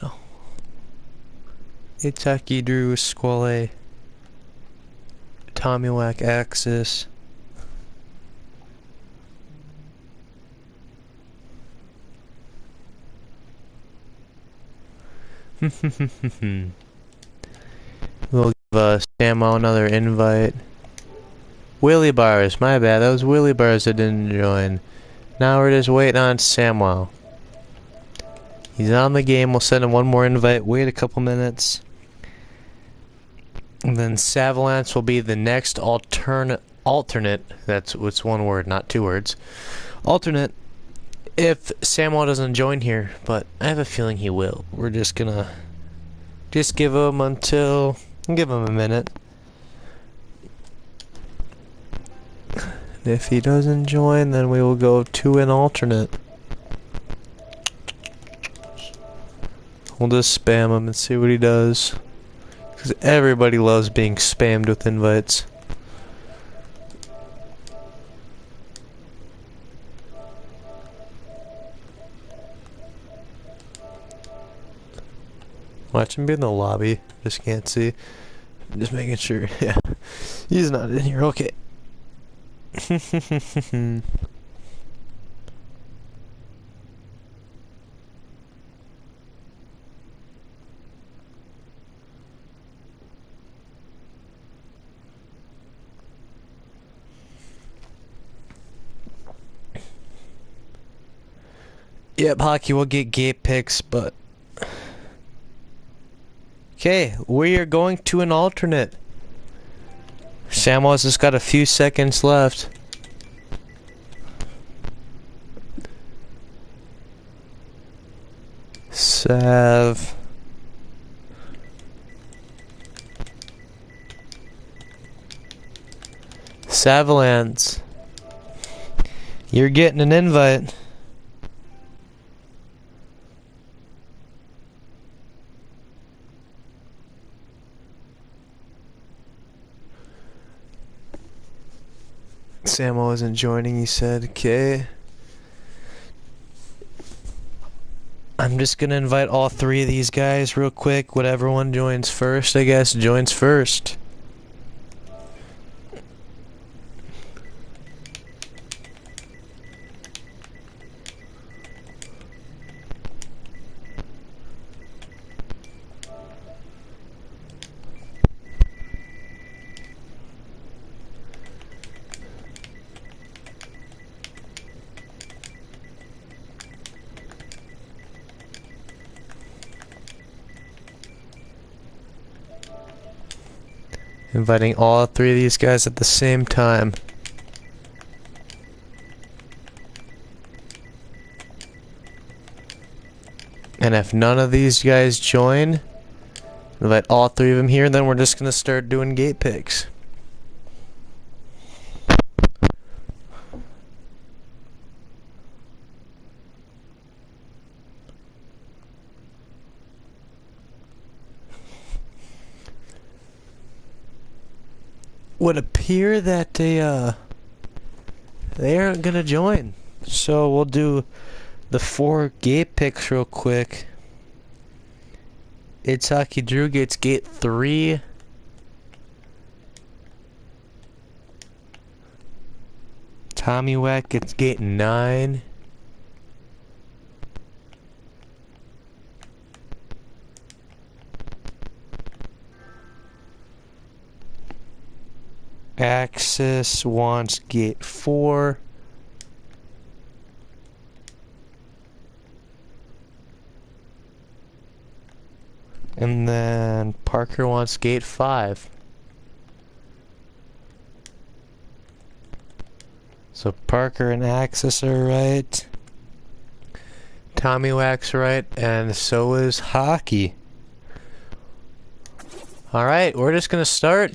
Oh, Itaki, Drew, Squally, Tommy Whack, Axis. We'll give Sammo another invite. Willy Bars, my bad, that was Willy Bars that didn't join. Now we're just waiting on Samwell. He's on the game, we'll send him one more invite, wait a couple minutes. And then Savalance will be the next alternate, that's what's one word, not two words. Alternate, if Samwell doesn't join here, but I have a feeling he will. We're just gonna give him give him a minute. And if he doesn't join, then we will go to an alternate. We'll just spam him and see what he does. Because everybody loves being spammed with invites. Watch him be in the lobby. Just can't see. Just making sure. Yeah. He's not in here. Okay. Yep, Hockey will get gate picks, but... Okay, we are going to an alternate. Samwell's just got a few seconds left. Sav. Savalance. You're getting an invite. Sammo isn't joining, he said. Okay. I'm just gonna invite all three of these guys real quick. Whatever one joins first, I guess, joins first. Inviting all three of these guys at the same time. And if none of these guys join, invite all three of them here, then we're just gonna start doing gate picks. Would appear that they aren't gonna join. So we'll do the 4 gate picks real quick. Itaki Drew gets gate 3. Tommy Whack gets gate 9. Axis wants gate 4. And then Parker wants gate 5. So Parker and Axis are right. Tommy Whack's right, and so is Hockey. Alright, we're just gonna start.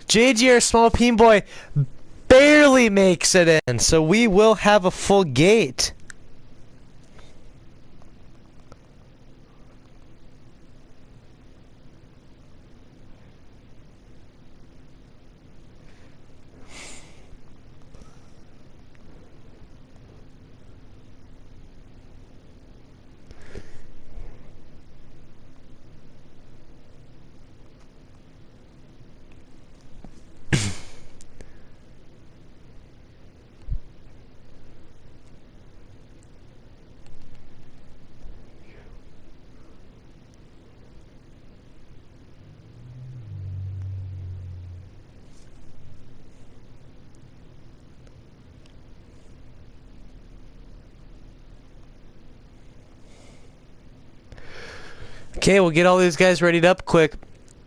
JGR Small Peen Boy, barely makes it in. So we will have a full gate. Okay, we'll get all these guys readied up quick.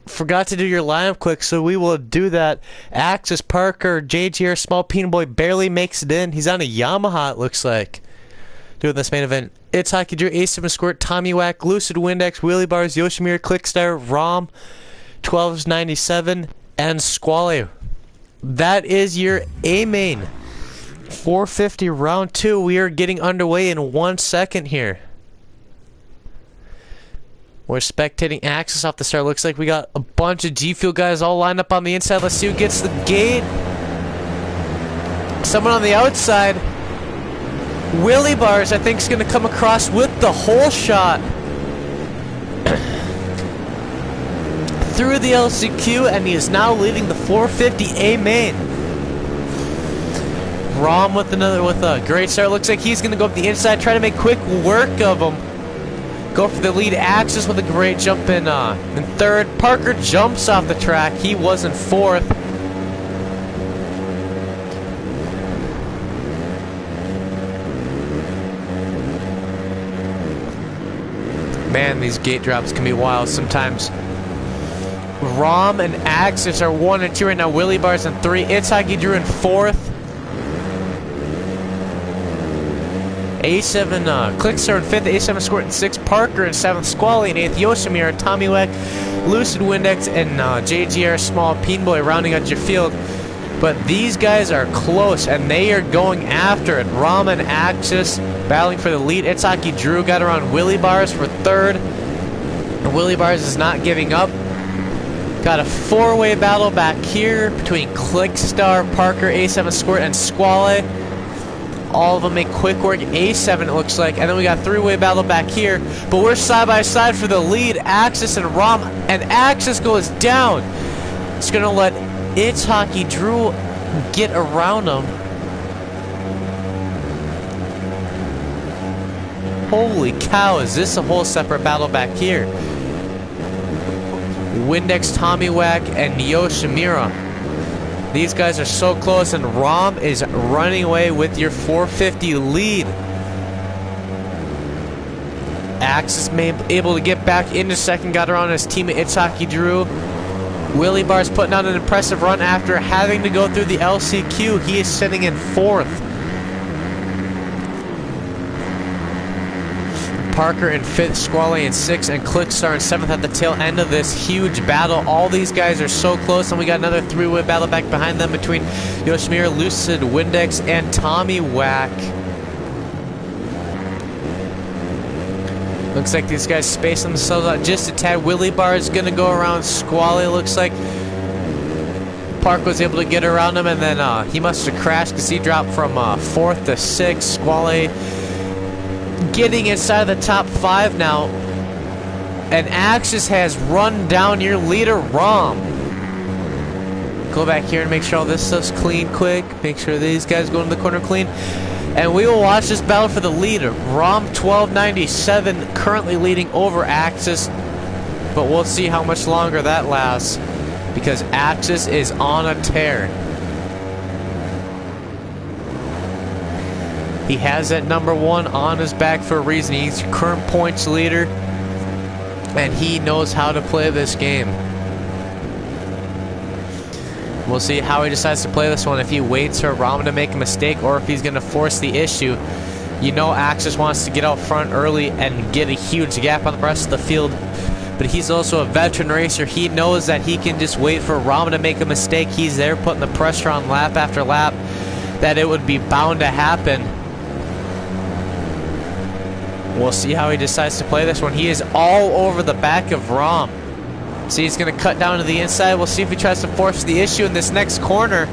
Forgot to do your lineup quick, so we will do that. Axis, Parker, JGR, Small Peanut Boy barely makes it in. He's on a Yamaha, it looks like. Doing this main event. It's Hockey Drew, A7 Squirt, Tommy Whack, Lucid Windex, Wheelie Bars, Yoshimir, Clickstar, Rom, 1297, and Squally. That is your A main. 450 round 2. We are getting underway in 1 second here. We're spectating Axis off the start. Looks like we got a bunch of G Fuel guys all lined up on the inside. Let's see who gets the gate. Someone on the outside. Willie Bars, I think, is going to come across with the hole shot. Through the LCQ, and he is now leading the 450 A main. Rom with a great start. Looks like he's going to go up the inside, try to make quick work of him. Go for the lead. Axis with a great jump in third. Parker jumps off the track. He was in fourth. Man, these gate drops can be wild sometimes. Rom and Axis are 1 and 2 right now. Willie Bars in 3. It's Hockey Drew in 4th. A7 Clickstar in 5th, A7 Squirt in 6th, Parker in 7th, Squally in 8th, Yoshimir, Tommy Weck, Lucid Windex, and JGR Small Peen Boy rounding out your field. But these guys are close, and they are going after it. Rom and Axis battling for the lead. It's Hockey Drew got around Willie Bars for 3rd. And Willie Bars is not giving up. Got a 4-way battle back here between Clickstar, Parker, A7 Squirt, and Squally. All of them make quick work. A7 it looks like, and then we got 3-way battle back here, but we're side by side for the lead. Axis and Rom, and Axis goes down. It's gonna let It's Hockey Drew get around him. Holy cow, is this a whole separate battle back here? Windex, Tommy Whack, and Yoshimira. These guys are so close, and Rom is running away with your 450 lead. Axis able to get back into second, got around his teammate It's Hockey Drew. Willie Bar's putting out an impressive run after having to go through the LCQ. He is sitting in 4th. Parker in 5th, Squally in 6th, and Clickstar in 7th at the tail end of this huge battle. All these guys are so close, and we got another 3-way battle back behind them between Yoshimir, Lucid, Windex, and Tommy Whack. Looks like these guys space themselves out just a tad. Willie Bar is going to go around Squally, looks like. Park was able to get around him, and then he must have crashed because he dropped from 4th to 6th. Squally getting inside the top 5 now, and Axis has run down your leader, Rom. Go back here and make sure all this stuff's clean quick. Make sure these guys go into the corner clean, and we will watch this battle for the lead. Rom 1297 currently leading over Axis, but we'll see how much longer that lasts because Axis is on a tear. He has that number 1 on his back for a reason. He's current points leader, and he knows how to play this game. We'll see how he decides to play this one, if he waits for Rom to make a mistake or if he's going to force the issue. You know Axis wants to get out front early and get a huge gap on the rest of the field but he's also a veteran racer. He knows that he can just wait for Rom to make a mistake. He's there putting the pressure on lap after lap, that it would be bound to happen. We'll see how he decides to play this one. He is all over the back of Rom. See, he's going to cut down to the inside. We'll see if he tries to force the issue in this next corner.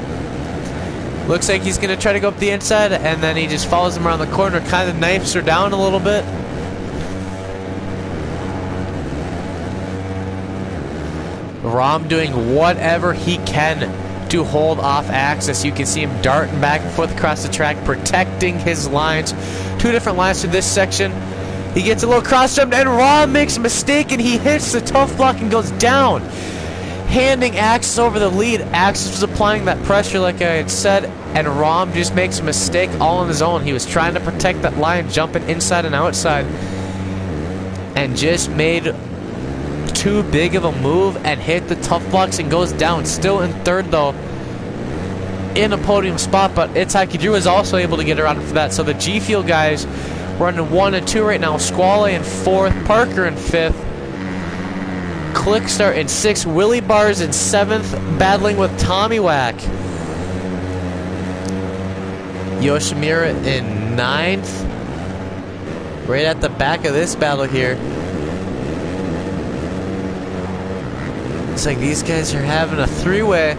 Looks like he's going to try to go up the inside, and then he just follows him around the corner, kind of knifes her down a little bit. Rom doing whatever he can to hold off Axis. You can see him darting back and forth across the track, protecting his lines. 2 different lines through this section. He gets a little cross jump, and Rom makes a mistake, and he hits the tough block and goes down, handing Axis over the lead. Axis was applying that pressure like I had said, and Rom just makes a mistake all on his own. He was trying to protect that line, jumping inside and outside, and just made too big of a move and hit the tough blocks and goes down. Still in third though, in a podium spot, but Itaki Drew is also able to get around for that. So the G Fuel guys running 1 and 2 right now. Squale in 4th, Parker in 5th, Clickstar in 6th, Willie Bars in 7th, battling with Tommy Wack. Yoshimura in 9th, right at the back of this battle here. Looks like these guys are having a 3-way.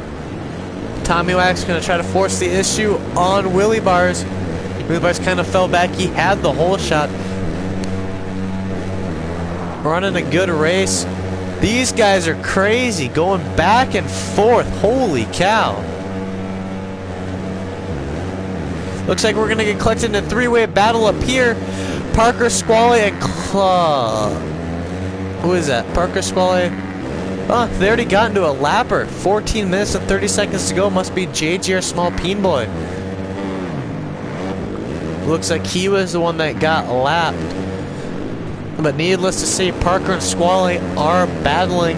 Tommy Wack's going to try to force the issue on Willie Bars. Willie Bars kind of fell back. He had the whole shot. Running a good race. These guys are crazy, going back and forth. Holy cow. Looks like we're going to get collected in a 3-way battle up here. Parker, Squale, and who is that? Parker, Squale. Oh, they already got into a lapper. 14 minutes and 30 seconds to go. Must be JGR Small Peen Boy. Looks like he was the one that got lapped. But needless to say, Parker and Squale are battling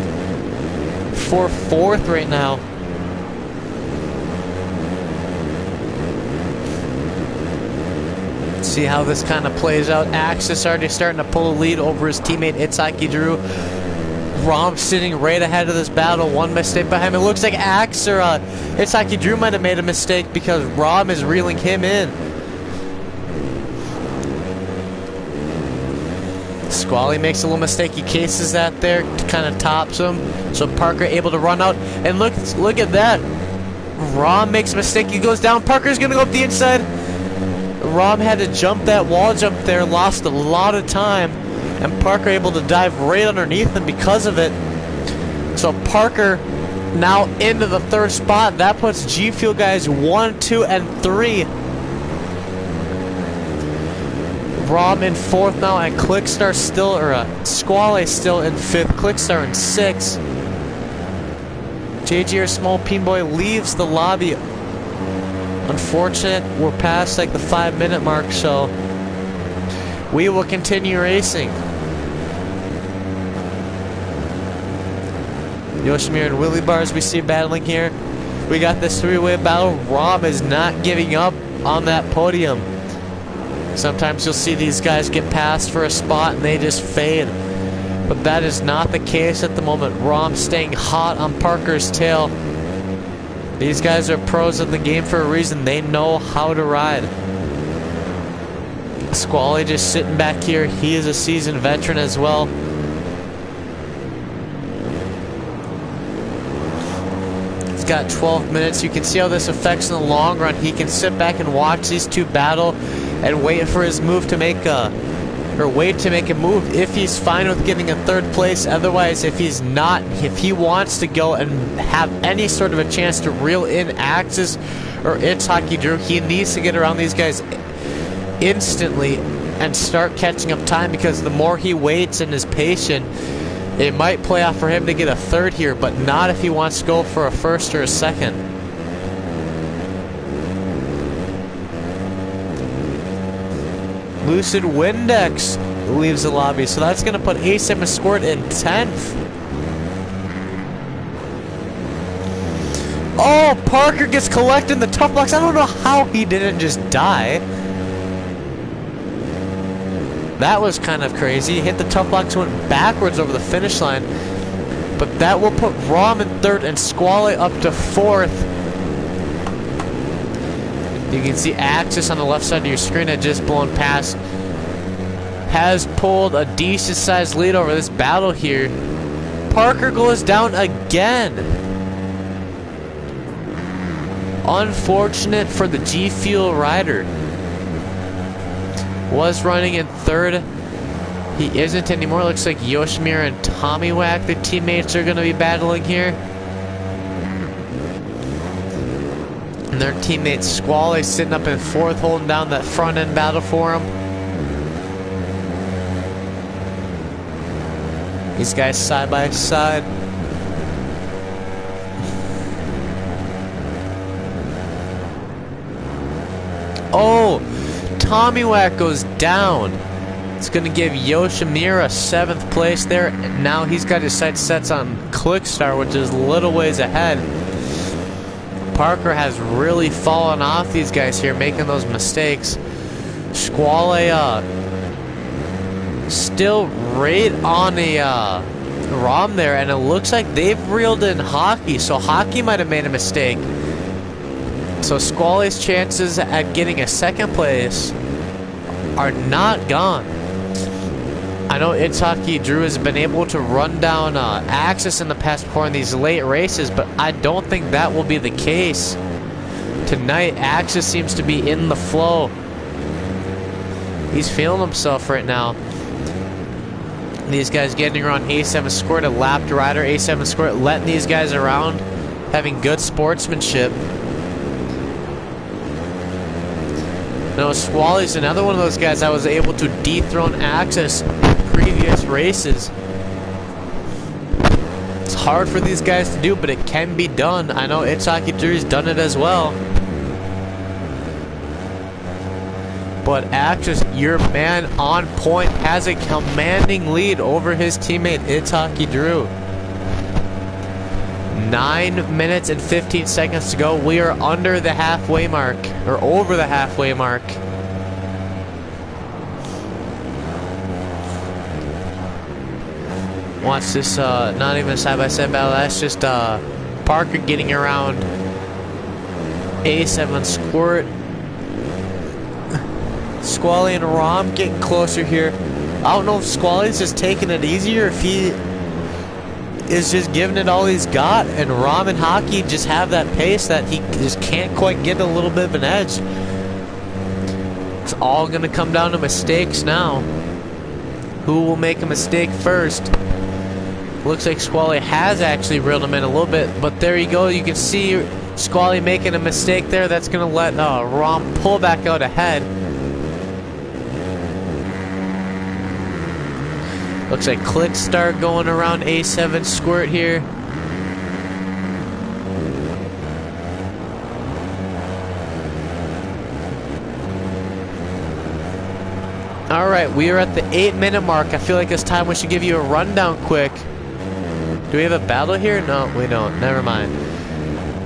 for 4th right now. See how this kind of plays out. Axis already starting to pull a lead over his teammate Itaki Drew. Rom sitting right ahead of this battle. 1 mistake behind him. It looks like Itaki Drew might have made a mistake because Rom is reeling him in. Squale makes a little mistake. He cases that there, kind of tops him. So Parker able to run out. And look at that. Rom makes a mistake. He goes down. Parker's going to go up the inside. Rom had to jump that wall jump there. Lost a lot of time. And Parker able to dive right underneath him because of it. So Parker now into the 3rd spot. That puts G Fuel guys 1, 2, and 3. Rom in 4th now, and Clickstar still, or Squale still in 5th. Clickstar in 6th. JGR Small Peen Boy leaves the lobby. Unfortunate, we're past like the 5-minute mark, so we will continue racing. Yoshimura and Willie Bars we see battling here. We got this 3-way battle. Rom is not giving up on that podium. Sometimes you'll see these guys get passed for a spot and they just fade. But that is not the case at the moment. Rom staying hot on Parker's tail. These guys are pros of the game for a reason. They know how to ride. Squale just sitting back here. He is a seasoned veteran as well. He's got 12 minutes. You can see how this affects in the long run. He can sit back and watch these two battle and wait for his move to make a move if he's fine with getting a 3rd place. Otherwise, if he's not, if he wants to go and have any sort of a chance to reel in Axis or Itaki Drew, he needs to get around these guys instantly and start catching up time, because the more he waits and is patient, it might play off for him to get a 3rd here, but not if he wants to go for a 1st or a 2nd. Lucid Windex leaves the lobby, so that's going to put ASIM Escort in 10th. Oh, Parker gets collected in the tough blocks. I don't know how he didn't just die. That was kind of crazy. He hit the tough blocks, went backwards over the finish line. But that will put Rom in third and Squally up to fourth. You can see Axis on the left side of your screen had just blown past. Has pulled a decent sized lead over this battle here. Parker goes down again. Unfortunate for the G Fuel rider. Was running in third. He isn't anymore. Looks like Yoshimura and Tommy Wack, the teammates, are going to be battling here. And their teammate Squally sitting up in fourth, holding down that front end battle for him. These guys side by side. Oh, Tommy Wack goes down. It's going to give Yoshimura 7th place there. And now he's got his sights set on Clickstar, which is a little ways ahead. Parker has really fallen off these guys here, making those mistakes. Squally still right on a Rom there, and it looks like they've reeled in Hockey, so Hockey might have made a mistake. So Squally's chances at getting a 2nd place are not gone. I know Itaki Drew has been able to run down Axis in the past before in these late races, but I don't think that will be the case tonight. Axis seems to be in the flow. He's feeling himself right now. These guys getting around A7 scored a lapped rider. A7 scored letting these guys around, having good sportsmanship. Now Squally's another one of those guys I was able to dethrone Axis in previous races. It's hard for these guys to do, but it can be done. I know Itaki Drew's done it as well. But Axis, your man on point, has a commanding lead over his teammate Itaki Drew. 9 minutes and 15 seconds to go. We are under the halfway mark, or over the halfway mark. Watch this, not even a side-by-side battle. That's just Parker getting around A7 Squirt. Squally and Rom getting closer here. I don't know if Squally's just taking it easier, if he is just giving it all he's got, and Rom and Hockey just have that pace that he just can't quite get a little bit of an edge. It's all going to come down to mistakes now. Who will make a mistake first? Looks like Squally has actually reeled him in a little bit, but there you go. You can see Squally making a mistake there. That's going to let Rom pull back out ahead. Looks like Clickstar going around A7 Squirt here. Alright, we are at the 8-minute mark. I feel like it's time we should give you a rundown quick. Do we have a battle here? No, we don't. Never mind.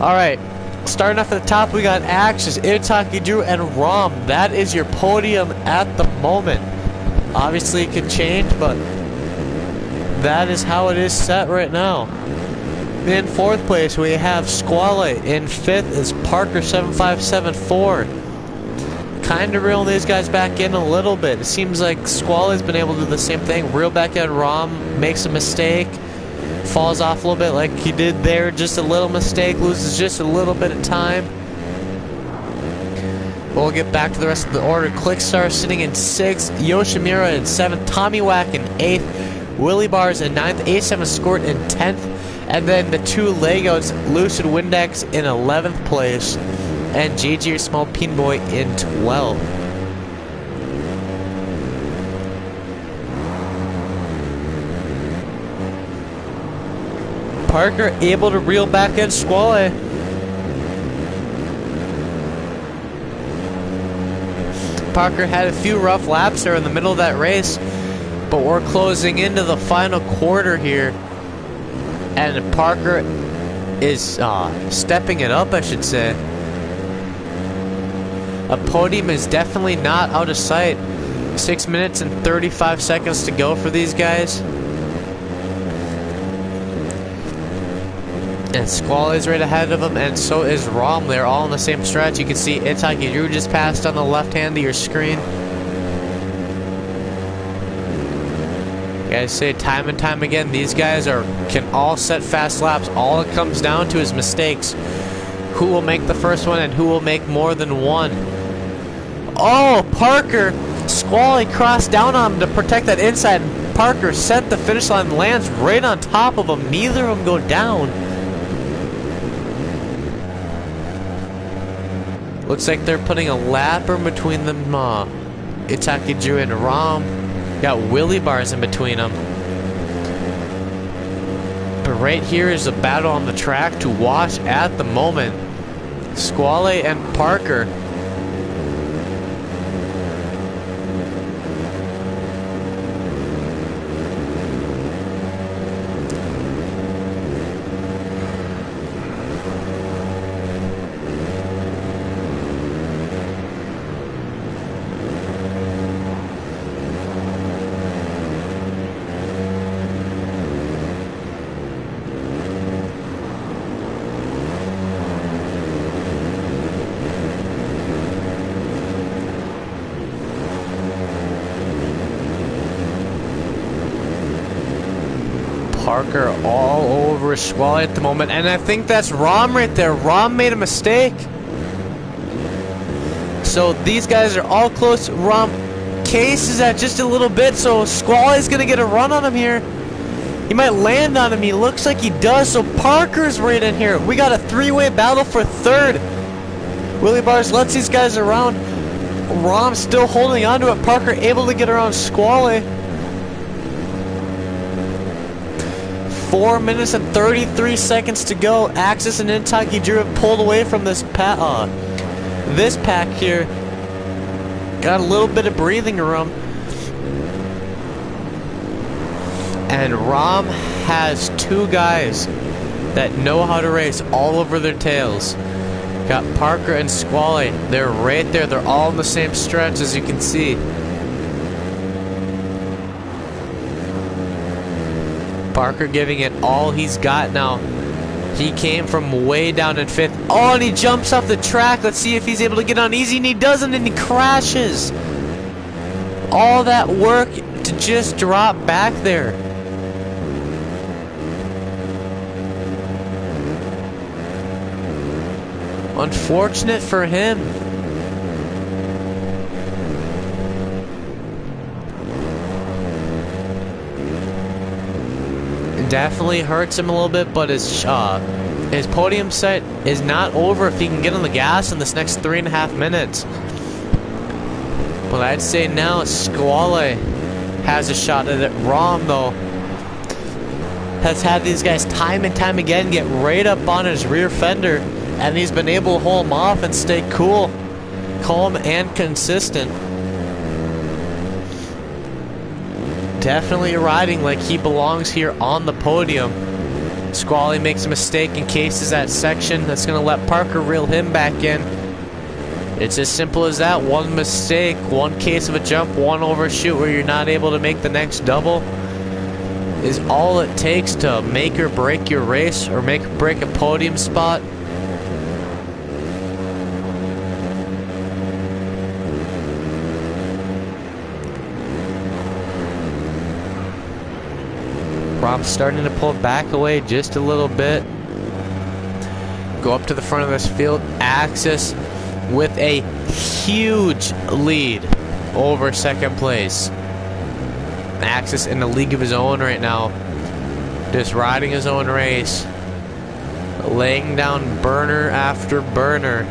Alright, starting off at the top, we got Axis, Itaki Drew, and Rom. That is your podium at the moment. Obviously, it could change, but that is how it is set right now. In 4th place, we have Squally. In 5th is Parker 7574. Kind of reeling these guys back in a little bit. It seems like Squally's been able to do the same thing. Reel back in. Rom makes a mistake, falls off a little bit like he did there. Just a little mistake, loses just a little bit of time. We'll get back to the rest of the order. Clickstar sitting in 6th, Yoshimura in 7th, Tommy Wack in 8th, Willie Bars in 9th, A7 Squirt in 10th, and then the 2 Legos, Lucid Windex in 11th place, and JG Small Peen Boy in 12th. Parker able to reel back in Squally. Parker had a few rough laps there in the middle of that race, but we're closing into the final quarter here, and Parker is stepping it up, I should say. A podium is definitely not out of sight. 6 minutes and 35 seconds to go for these guys. And Squall is right ahead of them, and so is Rom. They're all on the same stretch. You can see Itaki Drew just passed on the left hand of your screen. Guys say time and time again, these guys can all set fast laps. All it comes down to is mistakes. Who will make the first one and who will make more than one. Oh, Parker! Squally crossed down on him to protect that inside. Parker set the finish line, lands right on top of him. Neither of them go down. Looks like they're putting a lapper between them. Itaki Drew and Rom. Got Willy bars in between them. But right here is a battle on the track to watch at the moment. Squally and Parker. Parker all over Squally at the moment, and I think that's Rom right there. Rom made a mistake. So these guys are all close. Rom Case is at just a little bit, so Squally's gonna get a run on him here. He might land on him. He looks like he does, so Parker's right in here. We got a three-way battle for third. Willy Bars lets these guys around. Rom still holding on to it. Parker able to get around Squally. 4 minutes and 33 seconds to go. Axis and Itaki Drew have pulled away from this pack here. Got a little bit of breathing room. And Rom has two guys that know how to race all over their tails. Got Parker and Squally. They're right there. They're all in the same stretch, as you can see. Parker giving it all he's got now. He came from way down in fifth. Oh, and he jumps off the track. Let's see if he's able to get on easy, and he doesn't, and he crashes. All that work to just drop back there. Unfortunate for him. Definitely hurts him a little bit, but his podium set is not over if he can get on the gas in this next 3.5 minutes. But I'd say now Squally has a shot at it. Rom, though, has had these guys time and time again get right up on his rear fender, and he's been able to hold them off and stay cool, calm, and consistent. Definitely riding like he belongs here on the podium. Squally makes a mistake and cases that section. That's going to let Parker reel him back in. It's as simple as that. One mistake, one case of a jump, one overshoot where you're not able to make the next double is all it takes to make or break your race, or make or break a podium spot. Rom's starting to pull back away just a little bit. Go up to the front of this field. Axis with a huge lead over second place. Axis in a league of his own right now. Just riding his own race. Laying down burner after burner.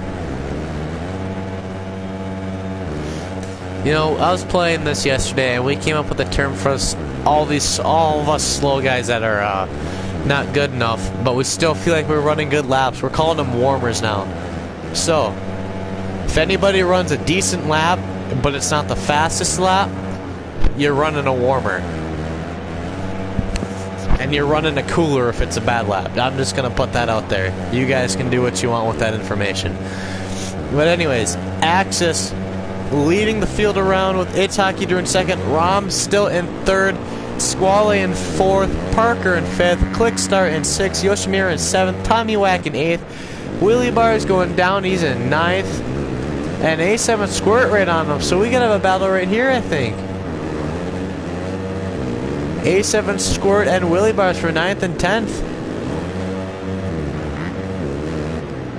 You know, I was playing this yesterday and we came up with a term for us, all of us slow guys that are not good enough, but we still feel like we're running good laps. We're calling them warmers now. So, if anybody runs a decent lap, but it's not the fastest lap, you're running a warmer. And you're running a cooler if it's a bad lap. I'm just going to put that out there. You guys can do what you want with that information. But anyways, Axis leading the field around with Itaki Drew in second, Rom still in third, Squale in fourth, Parker in fifth, Clickstar in sixth, Yoshimura in seventh, Tommy Wack in eighth, Wheelie Bar's going down, he's in ninth, and A7 Squirt right on him, so we can have a battle right here, I think. A7 Squirt and Wheelie Bars for 9th and 10th.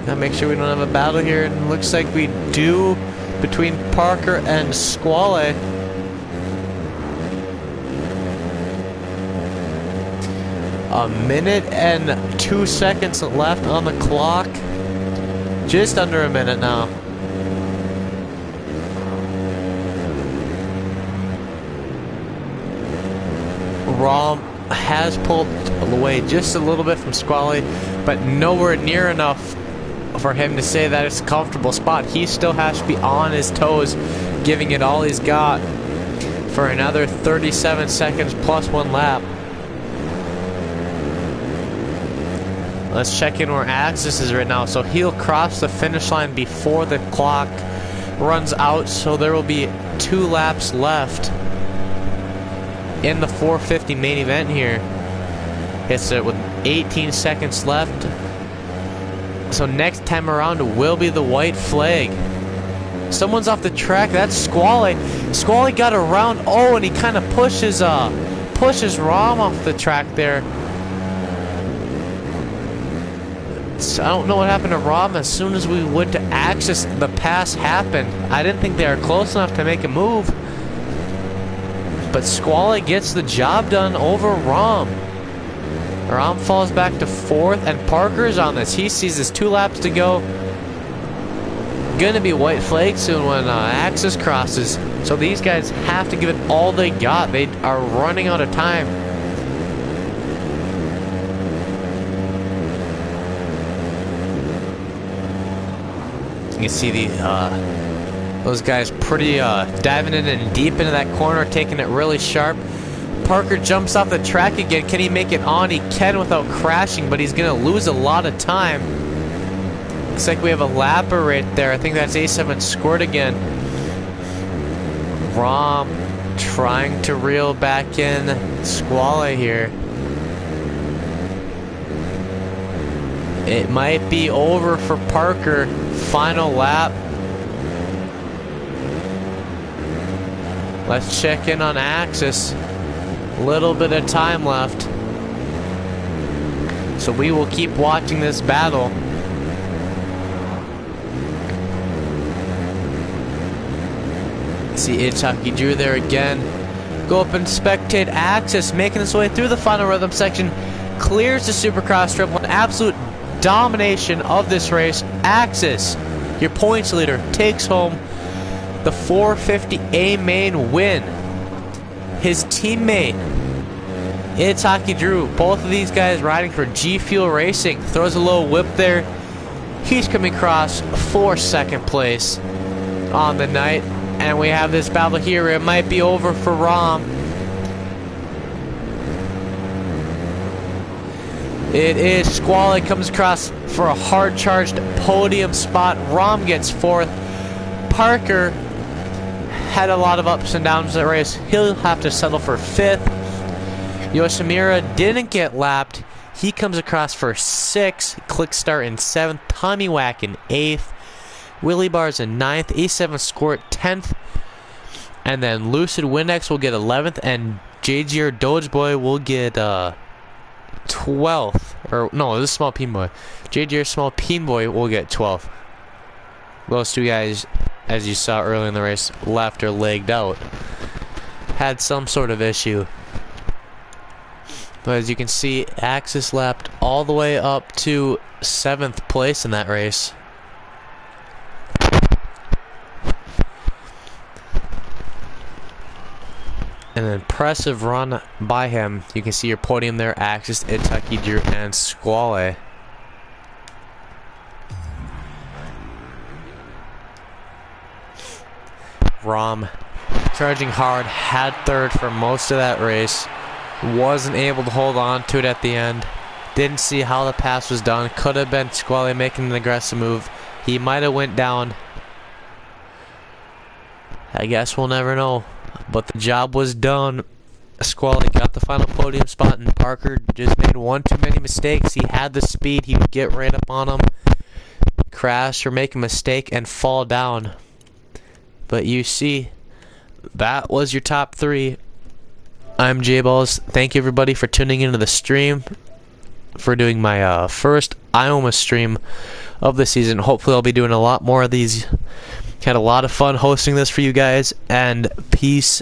Gotta make sure we don't have a battle here. It looks like we do between Parker and Squale. A minute and 2 seconds left on the clock. Just under a minute now. Rom has pulled away just a little bit from Squally, but nowhere near enough for him to say that it's a comfortable spot. He still has to be on his toes, giving it all he's got for another 37 seconds plus 1 lap. Let's check in where Axis is right now. So he'll cross the finish line before the clock runs out, so there will be 2 laps left in the 450 main event here. Hits it with 18 seconds left. So next time around will be the white flag. Someone's off the track. That's Squally. Squally got around. Oh, and he kind of pushes Rom off the track there. So I don't know what happened to Rom. As soon as we went to Axis, the pass happened. I didn't think they were close enough to make a move. But Squally gets the job done over Rom. Rom falls back to 4th, and Parker's on this. He sees his 2 laps to go. Gonna be white flag soon when Axis crosses. So these guys have to give it all they got. They are running out of time. You can see those guys pretty diving in and deep into that corner, taking it really sharp. Parker jumps off the track again. Can he make it on? He can without crashing, but he's going to lose a lot of time. Looks like we have a lapper right there. I think that's A7 Squirt again. Rom trying to reel back in Squally here. It might be over for Parker. Final lap. Let's check in on Axis. Little bit of time left. So we will keep watching this battle. See Itaki Drew there again. Go up and spectate Axis, making his way through the final rhythm section. Clears the Supercross triple. An absolute domination of this race. Axis, your points leader, takes home the 450A main win. His teammate Itaki Drew, both of these guys riding for G Fuel Racing, throws a little whip there. He's coming across for 2nd place on the night, and we have this battle here. It might be over for Rom. It is. Squally comes across for a hard-charged podium spot. Rom gets 4th. Parker had a lot of ups and downs in the race. He'll have to settle for 5th. Yoshimura didn't get lapped. He comes across for 6th. Clickstar in 7th. Tommy Wack in 8th. Willie Bars in 9th. A7 Squirt 10th. And then Lucid Windex will get 11th. And JGR Dogeboy will get 12th. Or no, this is Small Peen Boy. JGR Small Peen Boy will get 12th. Those 2 guys, as you saw early in the race, left or legged out. Had some sort of issue. But as you can see, Axis lapped all the way up to 7th place in that race. An impressive run by him. You can see your podium there, Axis, Itaki Drew, and Squally. Rom charging hard, had 3rd for most of that race. Wasn't able to hold on to it at the end. Didn't see how the pass was done. Could have been Squally making an aggressive move. He might have went down. I guess we'll never know. But the job was done. Squally got the final podium spot, and Parker just made one too many mistakes. He had the speed. He would get right up on him, crash or make a mistake, and fall down. But you see, that was your top 3. I'm J-Balls. Thank you, everybody, for tuning into the stream, for doing my first Ioma stream of the season. Hopefully, I'll be doing a lot more of these. Had a lot of fun hosting this for you guys, and peace